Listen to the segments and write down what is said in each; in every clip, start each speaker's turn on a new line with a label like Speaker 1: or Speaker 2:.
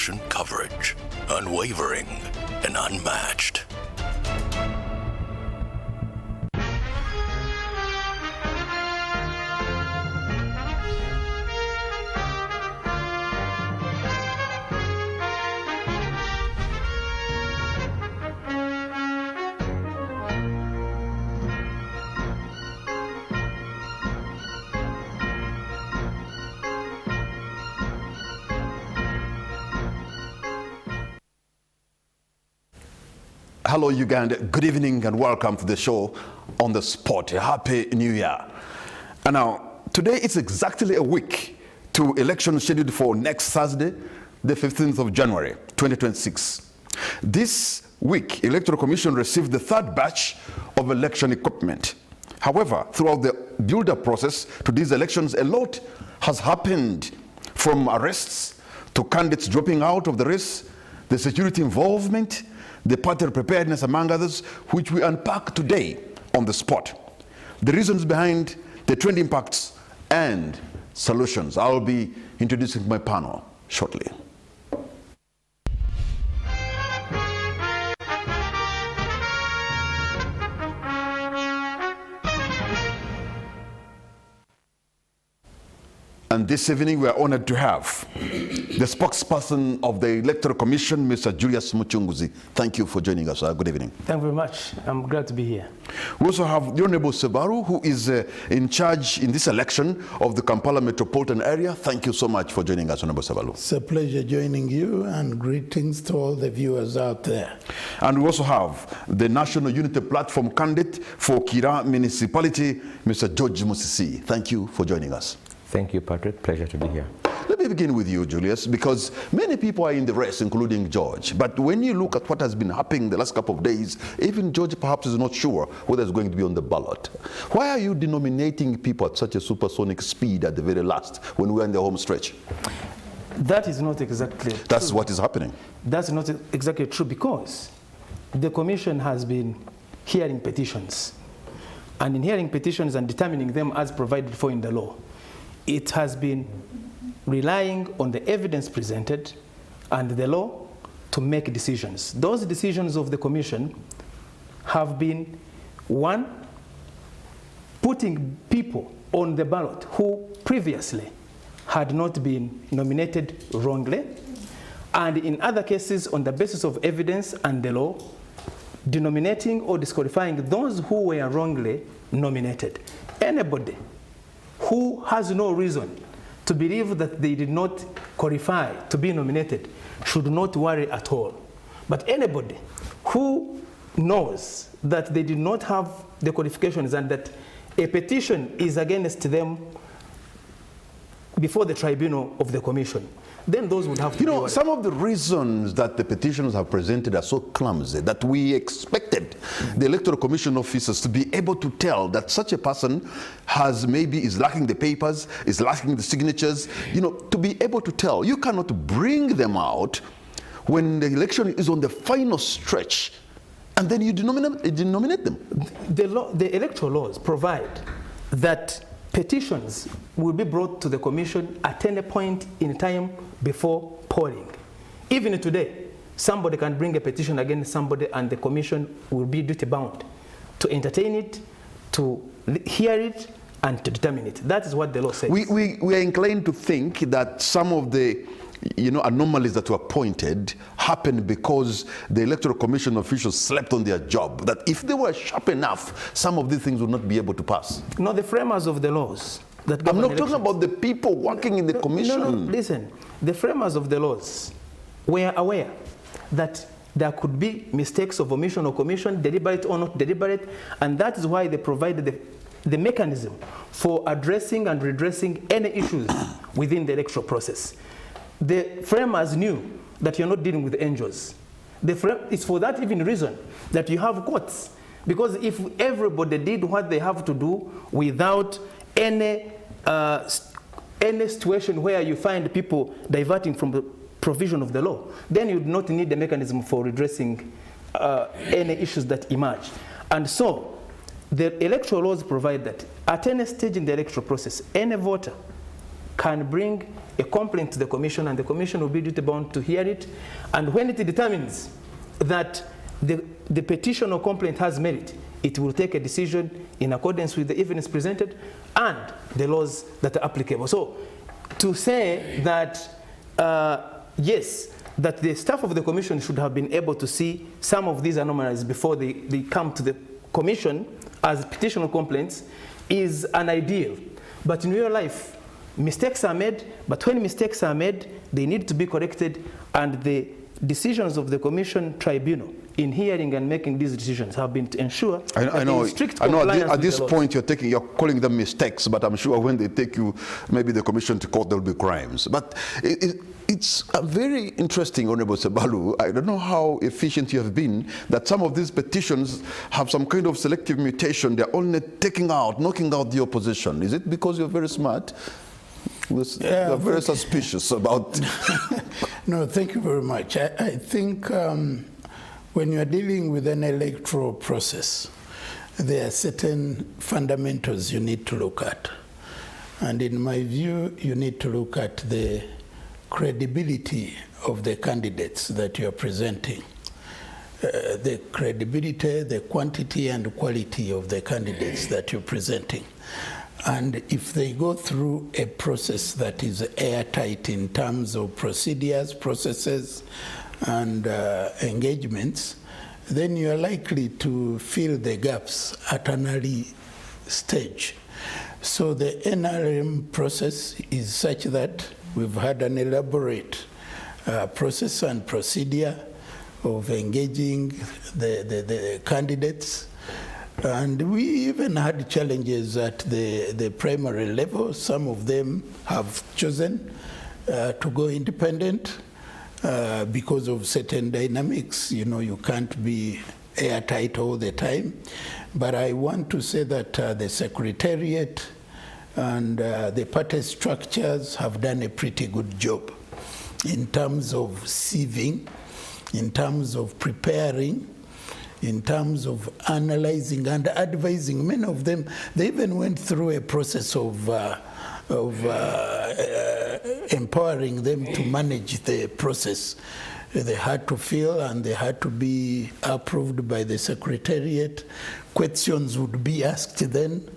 Speaker 1: Coverage, unwavering and unmatched.
Speaker 2: Hello, Uganda. Good evening and welcome to the show On The Spot. Happy New Year. And now, today it's exactly a week to elections scheduled for next Thursday, the 15th of January, 2026. This week, Electoral Commission received the third batch of election equipment. However, throughout the build-up process to these elections, a lot has happened, from arrests to candidates dropping out of the race, the security involvement, the party preparedness, among others, which we unpack today on the spot. The reasons behind the trend impacts and solutions. I'll be introducing my panel shortly. And this evening we are honored to have the spokesperson of the Electoral Commission, Mr. Julius Muchunguzi. Thank you for joining us. Good evening.
Speaker 3: Thank you very much. I'm glad to be here.
Speaker 2: We also have the Honorable Sebaru, who is in charge in this election of the Kampala metropolitan area. Thank you so much for joining us, Honorable Sebaru.
Speaker 4: It's a pleasure joining you, and greetings to all the viewers out there.
Speaker 2: And we also have the National Unity Platform candidate for Kira Municipality, Mr. George Musisi. Thank you for joining us.
Speaker 5: Thank you, Patrick. Pleasure to be here.
Speaker 2: Let me begin with you, Julius, because many people are in the race, including George. But when you look at what has been happening the last couple of days, even George perhaps is not sure whether it's going to be on the ballot. Why are you denominating people at such a supersonic speed at the very last when we're in the home stretch?
Speaker 3: That is not exactly true.
Speaker 2: That's what is happening.
Speaker 3: That's not exactly true, because the Commission has been hearing petitions. And in hearing petitions and determining them as provided for in the law, it has been relying on the evidence presented and the law to make decisions. Those decisions of the Commission have been, one, putting people on the ballot who previously had not been nominated wrongly, and in other cases, on the basis of evidence and the law, denominating or disqualifying those who were wrongly nominated. Anybody who has no reason to believe that they did not qualify to be nominated should not worry at all. But anybody who knows that they did not have the qualifications and that a petition is against them before the tribunal of the Commission, then those would have to be worried.
Speaker 2: Some of the reasons that the petitions have presented are so clumsy that we expected the Electoral Commission officers to be able to tell that such a person is lacking the papers, is lacking the signatures, to be able to tell. You cannot bring them out when the election is on the final stretch and then you denominate them.
Speaker 3: The electoral laws provide that petitions will be brought to the Commission at any point in time before polling. Even today, somebody can bring a petition against somebody and the Commission will be duty-bound to entertain it, to hear it, and to determine it. That is what the law says.
Speaker 2: We are inclined to think that some of the anomalies that were pointed happened because the Electoral Commission officials slept on their job, that if they were sharp enough, some of these things would not be able to pass.
Speaker 3: No, the framers of the laws that
Speaker 2: I'm not talking about the people working in the Commission.
Speaker 3: No, listen. The framers of the laws were aware that there could be mistakes of omission or commission, deliberate or not deliberate, and that is why they provided the mechanism for addressing and redressing any issues within the electoral process. The framers knew that you're not dealing with angels. It's for that even reason that you have courts. Because if everybody did what they have to do without any situation where you find people diverting from the provision of the law, then you do not need the mechanism for redressing any issues that emerge. And so, the electoral laws provide that at any stage in the electoral process, any voter can bring a complaint to the commission, and the commission will be duty bound to hear it. And when it determines that the petition or complaint has merit, it will take a decision in accordance with the evidence presented and the laws that are applicable. So to say that, yes, that the staff of the commission should have been able to see some of these anomalies before they come to the commission as petition or complaints is an ideal. But in real life, mistakes are made, but when mistakes are made, they need to be corrected, and the decisions of the commission tribunal in hearing and making these decisions have been to ensure
Speaker 2: I know at this point you're calling them mistakes, but I'm sure when they take you, maybe the commission to court, there'll be crimes. But it's very interesting, Honorable Sebalu. I don't know how efficient you have been, that some of these petitions have some kind of selective mutation. They're only knocking out the opposition. Is it because you're very smart? You're very suspicious about...
Speaker 4: No, thank you very much. I think when you are dealing with an electoral process, there are certain fundamentals you need to look at. And in my view, you need to look at the credibility of the candidates that you are presenting. The credibility, the quantity and quality of the candidates that you're presenting. And if they go through a process that is airtight in terms of procedures, processes, and engagements, then you are likely to fill the gaps at an early stage. So the NRM process is such that we've had an elaborate process and procedure of engaging the candidates. And we even had challenges at the primary level. Some of them have chosen to go independent because of certain dynamics. You know, you can't be airtight all the time. But I want to say that the Secretariat and the party structures have done a pretty good job in terms of sieving, in terms of preparing, in terms of analyzing and advising. Many of them, they even went through a process of empowering them to manage the process. They had to fill and they had to be approved by the Secretariat. Questions would be asked then.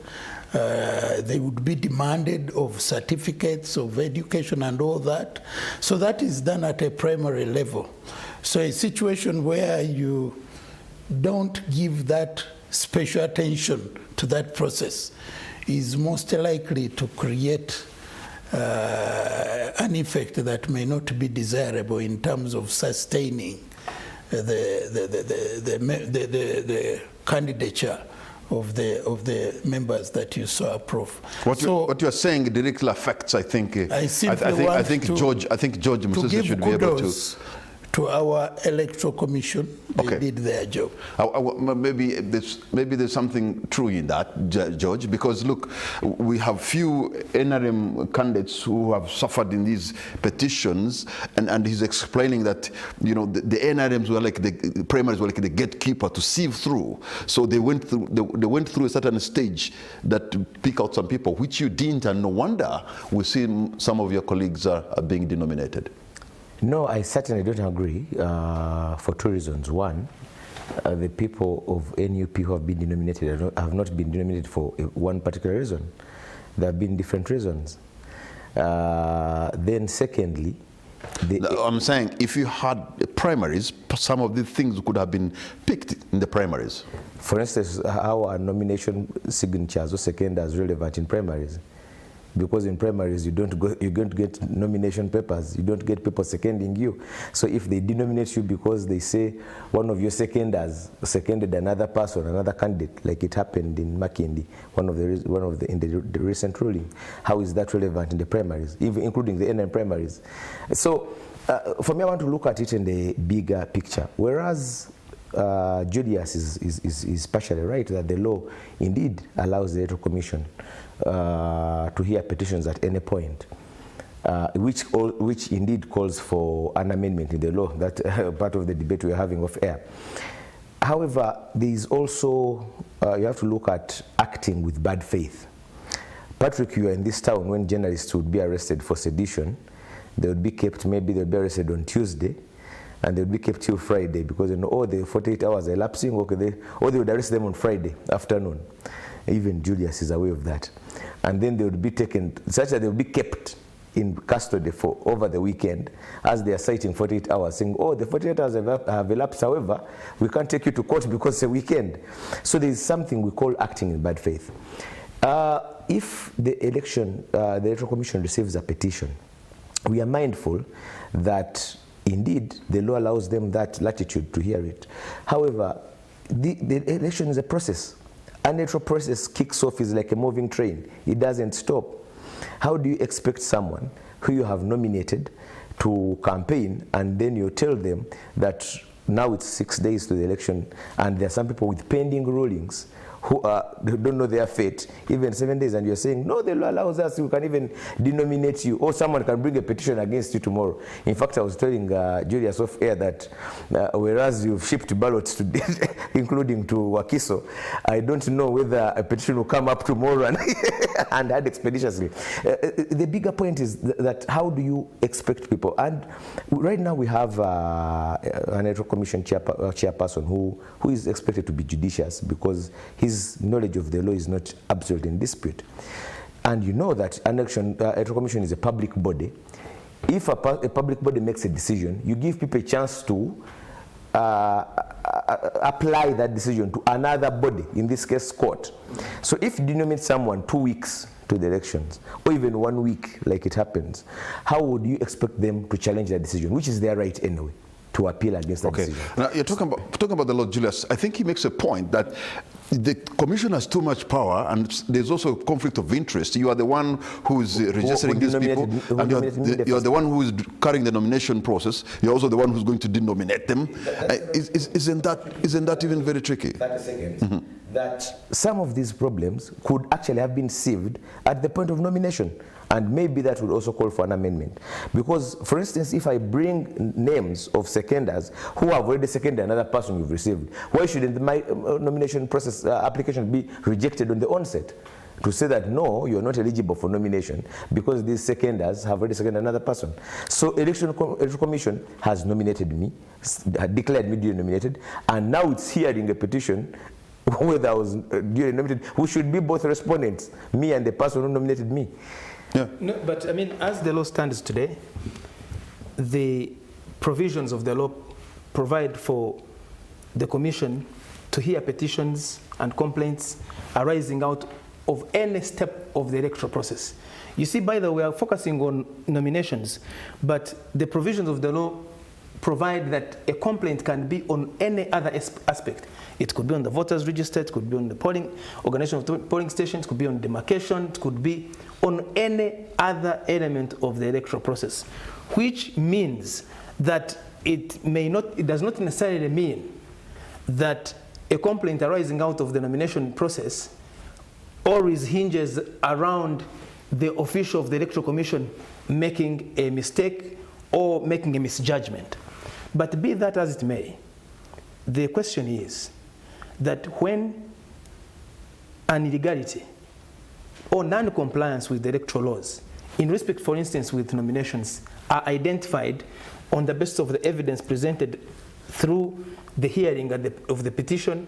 Speaker 4: They would be demanded of certificates of education and all that. So that is done at a primary level. So a situation where you don't give that special attention to that process is most likely to create an effect that may not be desirable in terms of sustaining the candidature of the members that you so approve.
Speaker 2: What you're saying directly affects, I think George Musisi should be able to
Speaker 4: our electoral commission. They did their job.
Speaker 2: Maybe there's something true in that, George, because look, we have few NRM candidates who have suffered in these petitions, and he's explaining that, you know, the NRMs were like the primaries were like the gatekeeper to sieve through. So they went through a certain stage that to pick out some people, which you didn't, and no wonder we see some of your colleagues are being denominated.
Speaker 5: No, I certainly don't agree for two reasons. One, the people of NUP who have been denominated have not been denominated for one particular reason. There have been different reasons. Then secondly,
Speaker 2: I'm saying if you had primaries, some of these things could have been picked in the primaries.
Speaker 5: For instance, how are nomination signatures or seconders relevant in primaries? Because in primaries, you don't get nomination papers. You don't get people seconding you. So if they denominate you because they say one of your seconders seconded another person, another candidate, like it happened in Makindi, in the recent ruling, how is that relevant in the primaries, even including the NM primaries? So for me, I want to look at it in the bigger picture. Whereas Julius is partially right that the law indeed allows the Electoral Commission to hear petitions at any point, which indeed calls for an amendment in the law. That part of the debate we're having off air. However, there is also, you have to look at acting with bad faith. Patrick, you are in this town when journalists would be arrested for sedition. They would be kept, maybe they'll be arrested on Tuesday, and they would be kept till Friday, because the 48 hours are elapsing, or they would arrest them on Friday afternoon. Even Julius is aware of that. And then they would be taken, such that they would be kept in custody for over the weekend, as they are citing 48 hours, saying, the 48 hours have elapsed, however, we can't take you to court because it's a weekend. So there is something we call acting in bad faith. If the Electoral Commission receives a petition, we are mindful that indeed the law allows them that latitude to hear it. However, the election is a process. An electoral process kicks off is like a moving train. It doesn't stop. How do you expect someone who you have nominated to campaign, and then you tell them that now it's 6 days to the election, and there are some people with pending rulings who don't know their fate, even 7 days, and you're saying, no, the law allows us, we can even denominate you, or someone can bring a petition against you tomorrow. In fact, I was telling Julius off air that whereas you've shipped ballots to including to Wakiso, I don't know whether a petition will come up tomorrow and add expeditiously. The bigger point is that how do you expect people? And right now we have an Electoral Commission chairperson who is expected to be judicious, because his knowledge of the law is not absolutely in dispute. And you know that an Electoral Commission is a public body. If a public body makes a decision, you give people a chance to apply that decision to another body, in this case court. So if you nominate someone 2 weeks to the elections, or even 1 week like it happens, how would you expect them to challenge that decision, which is their right anyway, to appeal against that decision?
Speaker 2: Now, you're talking about the law, Julius. I think he makes a point that the commission has too much power, and there's also a conflict of interest. You are the one who's registering these people, and you're the one who is carrying the nomination process. You're also the one who's going to denominate them. Isn't that even very tricky?
Speaker 5: 30 seconds. That some of these problems could actually have been sieved at the point of nomination. And maybe that would also call for an amendment. Because, for instance, if I bring names of seconders who have already seconded another person you've received, why shouldn't my nomination process application be rejected on the onset? To say that, no, you're not eligible for nomination because these seconders have already seconded another person. So Electoral Commission has nominated me, declared me duly nominated, and now it's hearing a petition whether I was duly nominated, who should be both respondents, me and the person who nominated me.
Speaker 3: Yeah. No, but I mean, as the law stands today, the provisions of the law provide for the Commission to hear petitions and complaints arising out of any step of the electoral process. You see, by the way, we are focusing on nominations, but the provisions of the law provide that a complaint can be on any other aspect. It could be on the voters register, it could be on the polling, organization of polling stations, it could be on demarcation, it could be on any other element of the electoral process, which means that it does not necessarily mean that a complaint arising out of the nomination process always hinges around the official of the Electoral Commission making a mistake or making a misjudgment. But be that as it may, the question is that when an illegality or non-compliance with the electoral laws, in respect, for instance, with nominations, are identified on the basis of the evidence presented through the hearing of the petition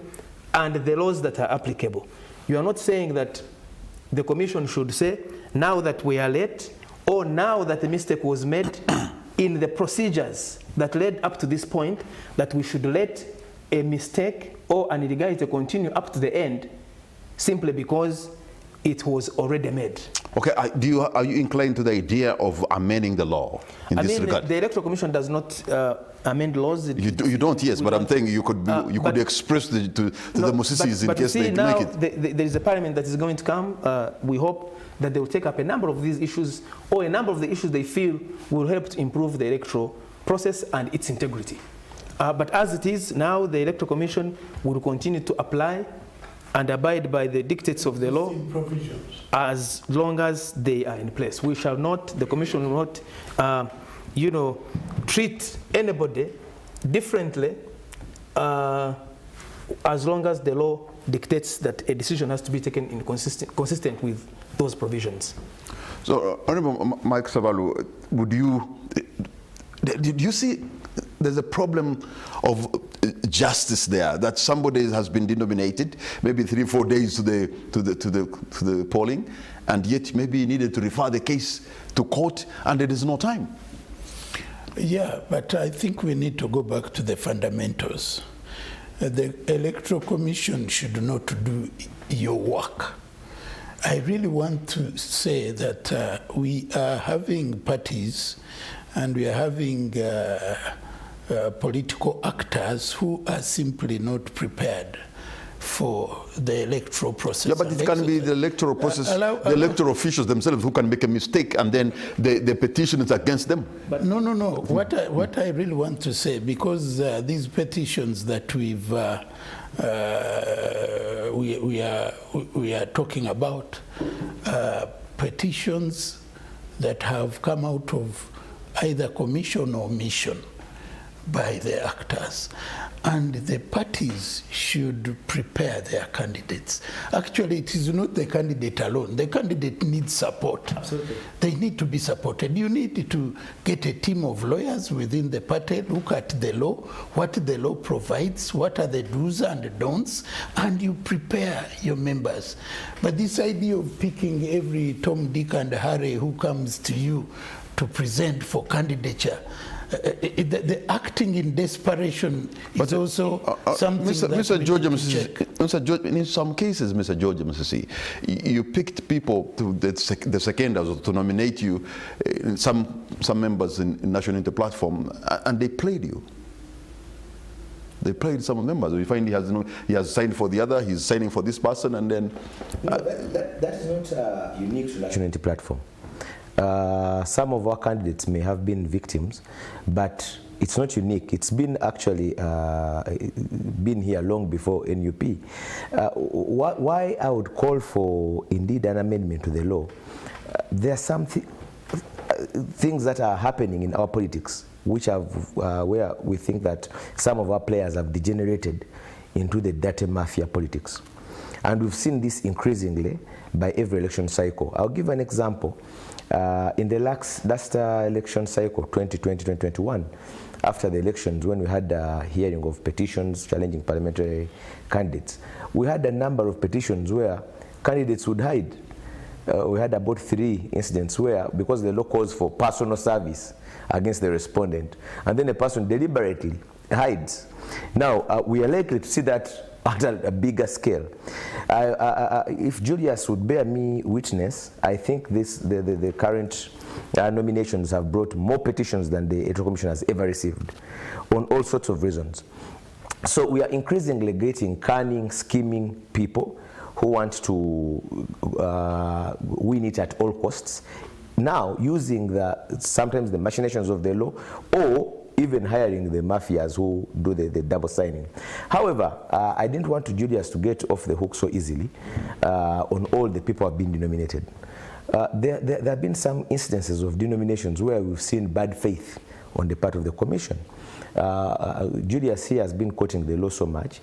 Speaker 3: and the laws that are applicable. You are not saying that the Commission should say, now that we are late, or now that a mistake was made in the procedures that led up to this point, that we should let a mistake or an illegality continue up to the end simply because it was already made.
Speaker 2: Okay, are you inclined to the idea of amending the law in this regard?
Speaker 3: The Electoral Commission does not amend laws.
Speaker 2: You don't, yes, but I'm saying you could express to the Musisis in case they
Speaker 3: now
Speaker 2: make it.
Speaker 3: There is a parliament that is going to come. We hope that they will take up a number of these issues, or a number of the issues they feel will help to improve the electoral process and its integrity. But as it is now, the Electoral Commission will continue to apply and abide by the dictates of the law as long as they are in place. We shall not, the Commission will not, treat anybody differently as long as the law dictates that a decision has to be taken in consistent with those provisions.
Speaker 2: So, Honorable Mike Savalu, did you see there's a problem of justice there, that somebody has been denominated, maybe 3-4 days to the polling, and yet maybe he needed to refer the case to court, and there is no time?
Speaker 4: Yeah, but I think we need to go back to the fundamentals. The Electoral Commission should not do your work. I really want to say that we are having parties and we are having political actors who are simply not prepared for the electoral process.
Speaker 2: Yeah, but it can be the electoral process, the electoral officials themselves who can make a mistake, and then the petition is against them.
Speaker 4: But no. What I really want to say, because these petitions that we are talking about, petitions that have come out of either commission or mission by the actors, and the parties should prepare their candidates. Actually, it is not the candidate alone. The candidate needs support.
Speaker 3: Absolutely.
Speaker 4: They need to be supported. You need to get a team of lawyers within the party, look at the law, what the law provides, what are the do's and don'ts, and you prepare your members. But this idea of picking every Tom, Dick, and Harry who comes to you to present for candidature, the acting in desperation is also something
Speaker 2: Mr. George, in some cases, Mr. George Msisi, you picked people to the seconders to nominate you, some members in National Unity Platform, and they played you. They played some members. We find he has signed for the other, he's signing for this person, and then...
Speaker 5: No, that is not unique to National Unity Platform. Some of our candidates may have been victims, but it's not unique. It's been actually been here long before NUP. Why I would call for indeed an amendment to the law, there are some things that are happening in our politics which have where we think that some of our players have degenerated into the dirty mafia politics. And we've seen this increasingly by every election cycle. I'll give an example. In the last election cycle, 2020-2021, after the elections, when we had a hearing of petitions challenging parliamentary candidates, we had a number of petitions where candidates would hide. We had about 3 incidents where, because the law calls for personal service against the respondent, and then a person deliberately hides. Now, we are likely to see that at a bigger scale. If Julius would bear me witness, I think the current nominations have brought more petitions than the Electoral Commission has ever received, on all sorts of reasons. So we are increasingly getting cunning, scheming people who want to win it at all costs, now using sometimes the machinations of the law, or even hiring the mafias who do the double signing. However, I didn't want Julius to get off the hook so easily on all the people who have been denominated. There have been some instances of denominations where we've seen bad faith on the part of the commission. Julius here has been quoting the law so much.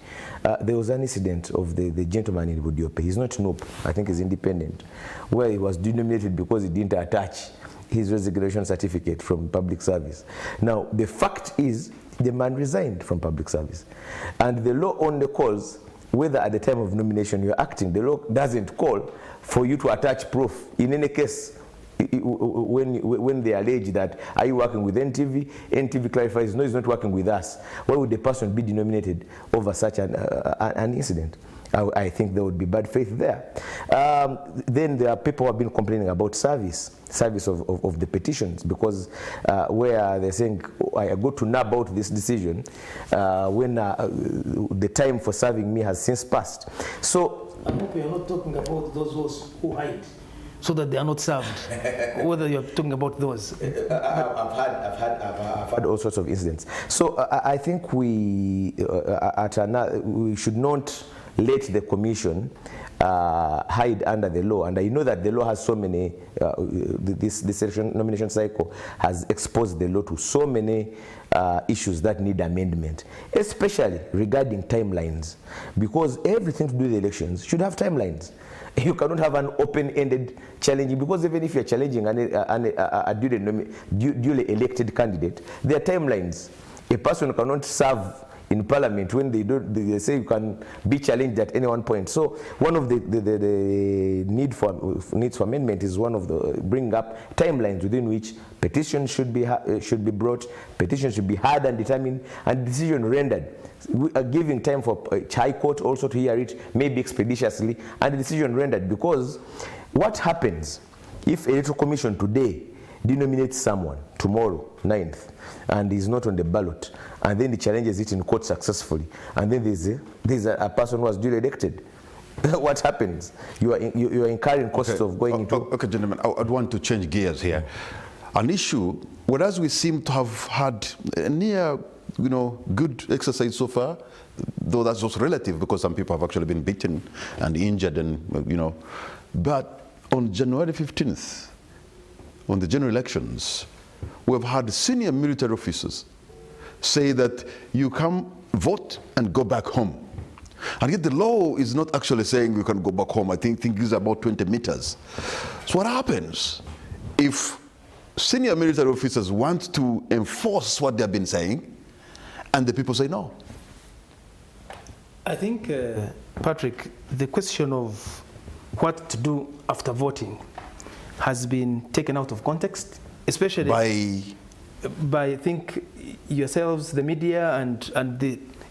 Speaker 5: There was an incident of the gentleman in Budiope. He's not NOP, I think he's independent, where he was denominated because he didn't attach his resignation certificate from public service. Now, the fact is, the man resigned from public service. And the law only calls whether at the time of nomination you're acting. The law doesn't call for you to attach proof. In any case, when they allege that, are you working with NTV? NTV clarifies, no, he's not working with us. Why would the person be denominated over such an incident? I think there would be bad faith there. Then there are people who have been complaining about service of the petitions, because where they're saying, I go to know about this decision when the time for serving me has since passed. So
Speaker 3: I hope you're not talking about those who hide so that they are not served, whether you're talking about those.
Speaker 5: I've had all sorts of incidents. So I think we should not let the commission hide under the law. And I know that the law has so many, this election nomination cycle has exposed the law to so many issues that need amendment, especially regarding timelines, because everything to do with the elections should have timelines. You cannot have an open-ended challenging, because even if you're challenging a duly elected candidate, there are timelines. A person cannot serve in parliament when they say you can be challenged at any one point. So one of the needs for amendment is one of the bring up timelines within which petitions should be brought, petitions should be heard and determined, and decision rendered. We are giving time for High Court also to hear it, maybe expeditiously, and the decision rendered. Because what happens if Electoral Commission today denominates someone tomorrow, 9th, and he's not on the ballot, and then he challenges it in court successfully, and then there's a person who was duly elected? What happens? You are incurring costs of going into...
Speaker 2: Okay, gentlemen, I'd want to change gears here. An issue, whereas we seem to have had a near, good exercise so far, though that's also relative because some people have actually been beaten and injured and, but on January 15th, on the general elections, we've had senior military officers say that you come vote and go back home. And yet the law is not actually saying you can go back home. I think it's about 20 meters. So what happens if senior military officers want to enforce what they've been saying and the people say no?
Speaker 3: I think, Patrick, the question of what to do after voting has been taken out of context, especially by I think yourselves, the media, and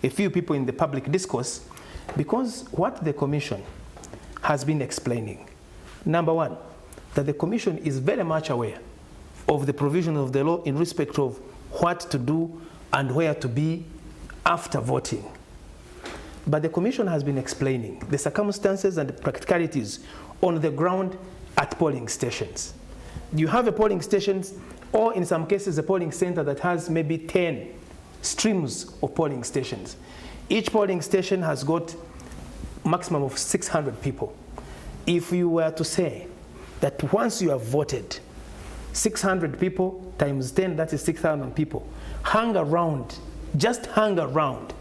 Speaker 3: a few people in the public discourse, because what the Commission has been explaining, number one, that the Commission is very much aware of the provision of the law in respect of what to do and where to be after voting. But the Commission has been explaining the circumstances and the practicalities on the ground at polling stations. You have a polling station, or in some cases a polling center that has maybe 10 streams of polling stations. Each polling station has got maximum of 600 people. If you were to say that once you have voted, 600 people times 10, that is 6,000 people, hang around, just hang around,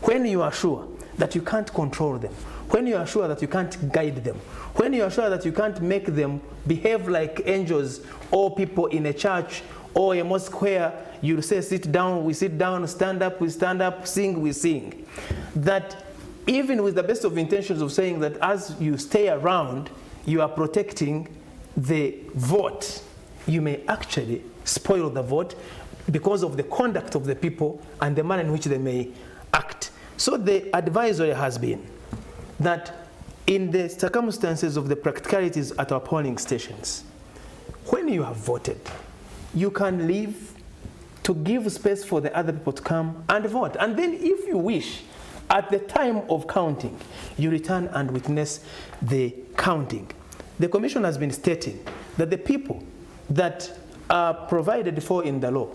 Speaker 3: when you are sure that you can't control them, when you are sure that you can't guide them, when you are sure that you can't make them behave like angels or people in a church or a mosque where you say sit down, we sit down, stand up, we stand up, sing, we sing. That even with the best of intentions of saying that as you stay around, you are protecting the vote, you may actually spoil the vote because of the conduct of the people and the manner in which they may act. So the advisory has been that in the circumstances of the practicalities at our polling stations, when you have voted, you can leave to give space for the other people to come and vote. And then if you wish, at the time of counting, you return and witness the counting. The Commission has been stating that the people that are provided for in the law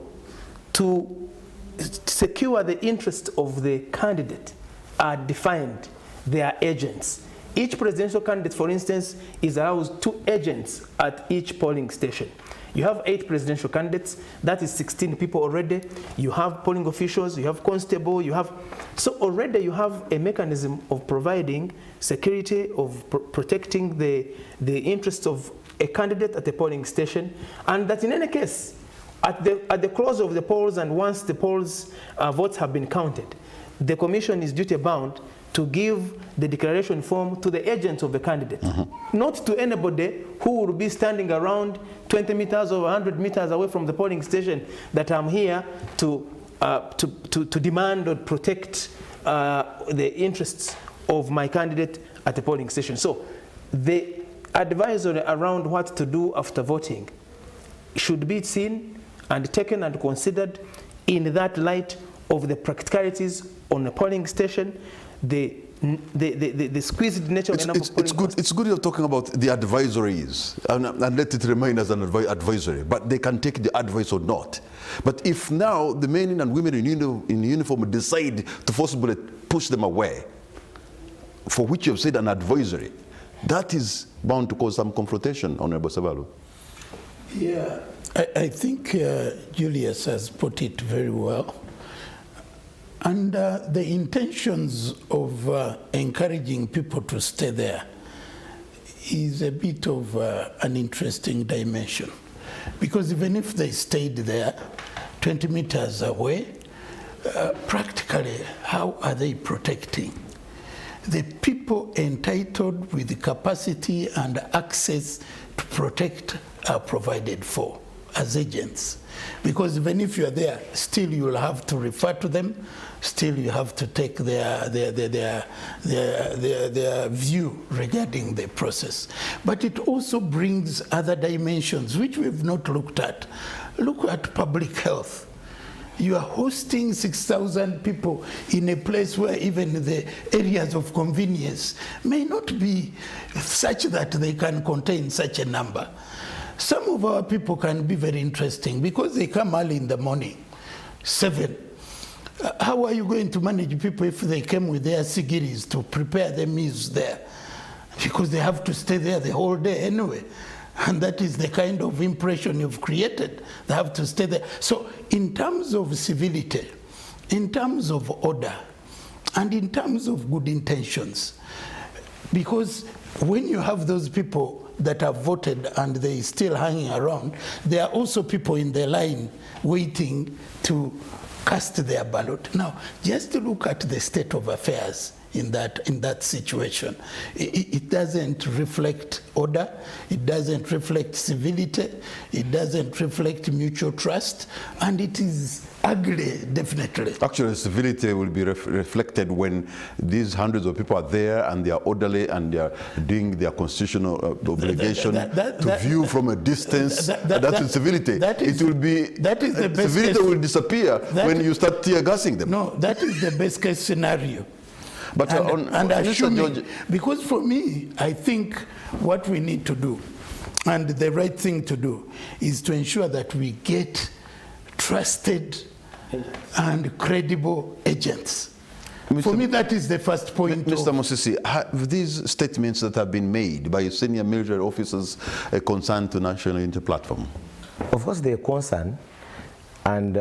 Speaker 3: to secure the interest of the candidate are defined. They are agents. Each presidential candidate, for instance, is allowed 2 agents at each polling station. You have 8 presidential candidates, that is 16 people already. You have polling officials, you have constable, you have... So already you have a mechanism of providing security, of protecting the interests of a candidate at the polling station, and that in any case, at the close of the polls and once the polls votes have been counted, the Commission is duty bound to give the declaration form to the agents of the candidate, not to anybody who will be standing around 20 meters or 100 meters away from the polling station that I'm here to demand or protect the interests of my candidate at the polling station. So the advisory around what to do after voting should be seen and taken and considered in that light of the practicalities on a polling station, the squeezed nature of the number of polling.
Speaker 2: It's good you're talking about the advisories and let it remain as an advisory, but they can take the advice or not. But if now the men and women in uniform decide to forcibly push them away, for which you've said an advisory, that is bound to cause some confrontation, Honorable Savalu.
Speaker 4: Yeah, I think Julius has put it very well. And the intentions of encouraging people to stay there is a bit of an interesting dimension, because even if they stayed there 20 meters away, practically, how are they protecting the people entitled with the capacity and access to protect are provided for as agents? Because even if you're there, still you'll have to refer to them, still you have to take their view regarding the process. But it also brings other dimensions which we've not looked at. Look at public health. You are hosting 6,000 people in a place where even the areas of convenience may not be such that they can contain such a number. Some of our people can be very interesting because they come early in the morning, 7. How are you going to manage people if they came with their sigiris to prepare their meals there? Because they have to stay there the whole day anyway. And that is the kind of impression you've created. They have to stay there. So in terms of civility, in terms of order, and in terms of good intentions, because when you have those people that have voted and they still hanging around, there are also people in the line waiting to cast their ballot. Now, just to look at the state of affairs in that situation, it doesn't reflect order, it doesn't reflect civility, it doesn't reflect mutual trust, and it is ugly, definitely.
Speaker 2: Actually, civility will be reflected when these hundreds of people are there and they are orderly and they are doing their constitutional obligation to view from a distance. That is civility. It will be,
Speaker 4: that is the best
Speaker 2: civility
Speaker 4: case.
Speaker 2: will disappear when you start tear gassing them.
Speaker 4: No, that is the best case scenario.
Speaker 2: But
Speaker 4: because for me, I think what we need to do, and the right thing to do, is to ensure that we get trusted and credible agents. For me, that is the first point.
Speaker 2: Mr. Mosisi, have these statements that have been made by senior military officers a concern to National Unity Platform?
Speaker 5: Of course, they are concerned, and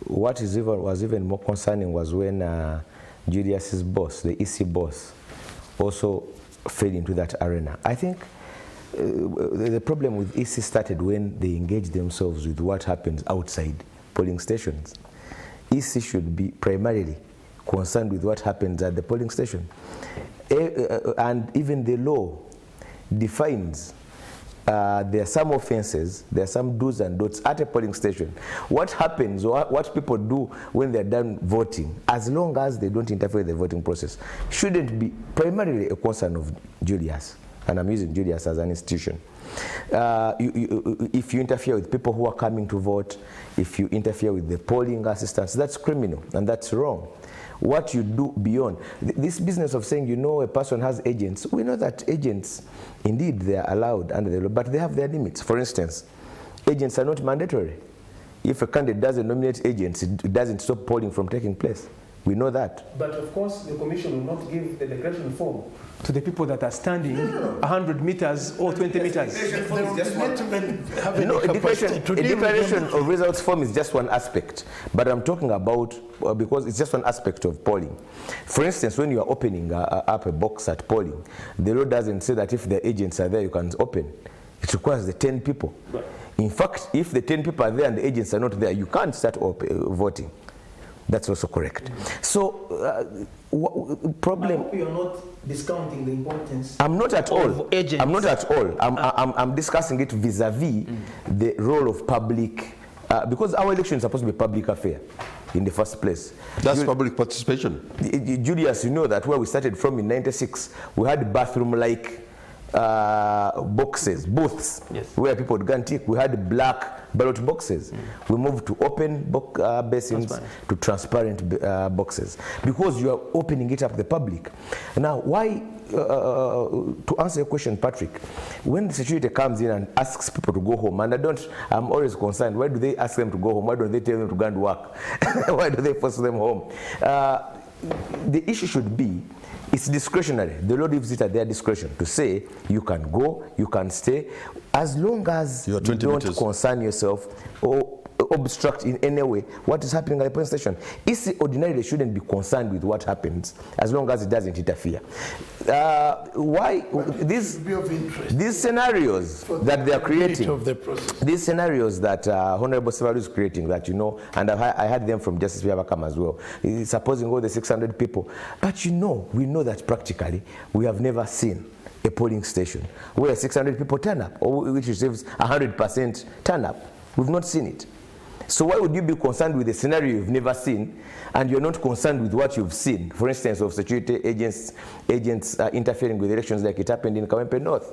Speaker 5: what was even more concerning was when Julius's boss, the EC boss, also fell into that arena. I think the problem with EC started when they engaged themselves with what happens outside polling stations. EC should be primarily concerned with what happens at the polling station. And even the law defines there are some offenses, there are some do's and don'ts at a polling station. What happens, or what people do when they're done voting, as long as they don't interfere with the voting process, shouldn't be primarily a concern of Julius. And I'm using Julius as an institution. If you interfere with people who are coming to vote, if you interfere with the polling assistants, that's criminal and that's wrong. What you do beyond this business of saying, you know, a person has agents, we know that agents, indeed, they are allowed under the law, but they have their limits. For instance, agents are not mandatory. If a candidate doesn't nominate agents, it doesn't stop polling from taking place. We know that.
Speaker 3: But of course, the commission will not give the declaration form to the people that are standing 100 meters or 20 meters.
Speaker 5: A declaration of results form is just one aspect. But I'm talking about, because it's just one aspect of polling. For instance, when you are opening up a box at polling, the law doesn't say that if the agents are there, you can open. It requires the 10 people. Right. In fact, if the 10 people are there and the agents are not there, you can't start voting. That's also correct. So, problem.
Speaker 3: I hope you're not discounting the importance.
Speaker 5: I'm not at all.
Speaker 3: Agents.
Speaker 5: I'm not at all. I'm discussing it vis-a-vis the role of public, because our election is supposed to be a public affair in the first place.
Speaker 2: That's public participation.
Speaker 5: Julius, you know that where we started from in '96, we had bathroom-like boxes, booths, yes, where people would go and tick. We had black ballot boxes. We moved to open basins to transparent boxes, because you are opening it up to the public. Now, why, to answer your question, Patrick, when the security comes in and asks people to go home, and I'm always concerned, why do they ask them to go home? Why don't they tell them to go and work? Why do they force them home? The issue should be, it's discretionary. The law leaves it at their discretion to say you can go, you can stay, as long as you don't concern yourself or obstruct in any way what is happening at the polling station. EC ordinarily shouldn't be concerned with what happens as long as it doesn't interfere. Why these scenarios that they are creating, these scenarios that Honorable Sevalu is creating, that, you know, and I had them from Justice Byabakama as well, supposing all the 600 people, but you know, we know that practically we have never seen a polling station where 600 people turn up, or which receives 100% turn up. We've not seen it. So why would you be concerned with a scenario you've never seen, and you're not concerned with what you've seen? For instance, of security agents interfering with elections, like it happened in Kawempe North.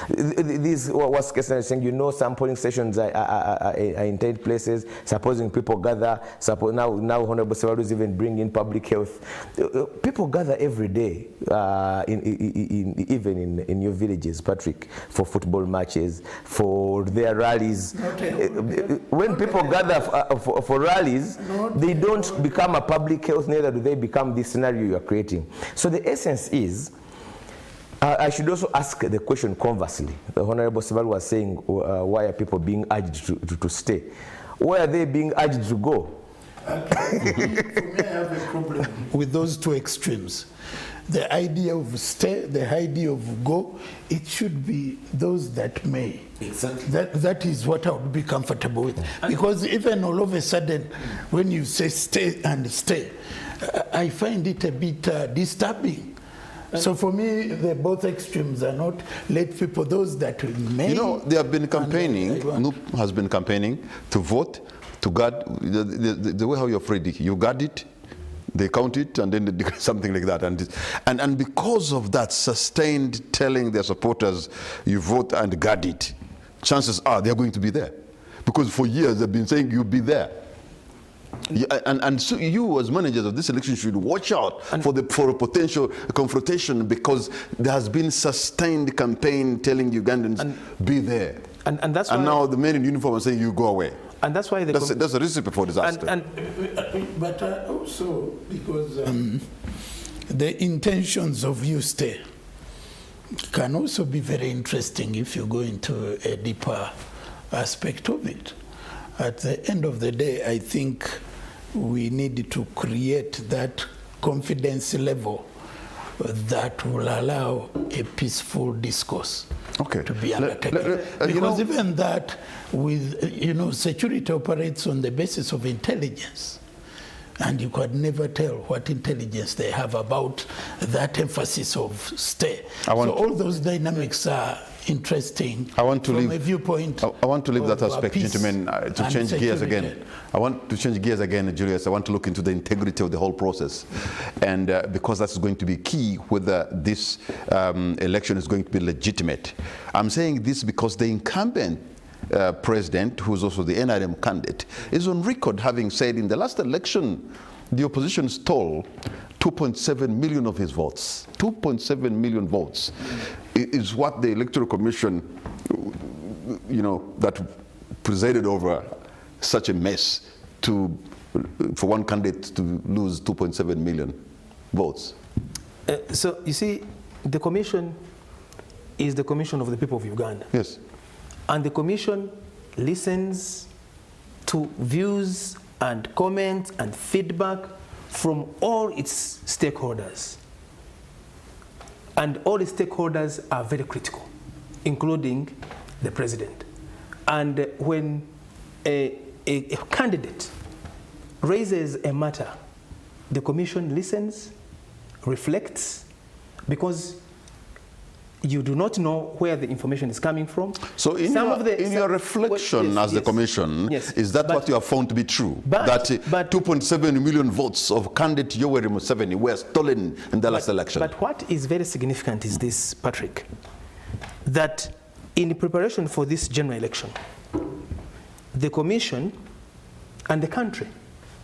Speaker 5: These worst case scenario saying, you know, some polling stations are in tight places, supposing people gather. Now Honorable Sevalu is even bringing in public health. People gather every day, even in your villages, Patrick, for football matches, for their rallies. When people gather for rallies, they don't become a public health, neither do they become this scenario you are creating. So the essence is, I should also ask the question conversely. The Honorable Sevalu was saying, why are people being urged to stay? Where are they being urged to go?
Speaker 4: For me, I have a problem with those two extremes. The idea of stay, the idea of go, it should be those that may.
Speaker 5: Exactly.
Speaker 4: That is what I would be comfortable with. Because even all of a sudden, when you say stay and stay, I find it a bit disturbing. So for me, both extremes are not. Let people, those that may.
Speaker 2: You know, they have been campaigning, NUP has been campaigning to vote, to guard, the way how you're afraid, you guard it, they count it, and then they do something like that. And because of that sustained telling their supporters, you vote and guard it, chances are they're going to be there. Because for years they've been saying you'll be there. And so you as managers of this election should watch out for a potential confrontation, because there has been sustained campaign telling Ugandans, be there.
Speaker 3: And that's why,
Speaker 2: and now the men in uniform are saying you go away.
Speaker 3: And that's why
Speaker 2: that's a recipe for disaster.
Speaker 4: But also because the intentions of you stay can also be very interesting if you go into a deeper aspect of it. At the end of the day, I think we need to create that confidence level that will allow a peaceful discourse to be undertaken. Because even that, with security operates on the basis of intelligence, and you could never tell what intelligence they have about that emphasis of stay. So all those dynamics are interesting.
Speaker 2: I want to
Speaker 4: from a viewpoint.
Speaker 2: I want to leave that aspect, gentlemen, to change gears again. I want to change gears again, Julius. I want to look into the integrity of the whole process, and because that's going to be key whether this election is going to be legitimate. I'm saying this because the incumbent president, who's also the NRM candidate, is on record having said in the last election the opposition stole 2.7 million of his votes. 2.7 million votes is what the Electoral Commission, that presided over such a mess for one candidate to lose 2.7 million votes.
Speaker 3: So you see, the commission is the commission of the people of Uganda.
Speaker 2: Yes.
Speaker 3: And the commission listens to views and comments and feedback from all its stakeholders. And all the stakeholders are very critical, including the president. And when a candidate raises a matter, the commission listens, reflects, because you do not know where the information is coming from. So in your reflection
Speaker 2: as the commission, is that what you have found to be true? That 2.7 million votes of candidate Yoweri Museveni were stolen in the last election?
Speaker 3: But what is very significant is this, Patrick, that in preparation for this general election, the commission and the country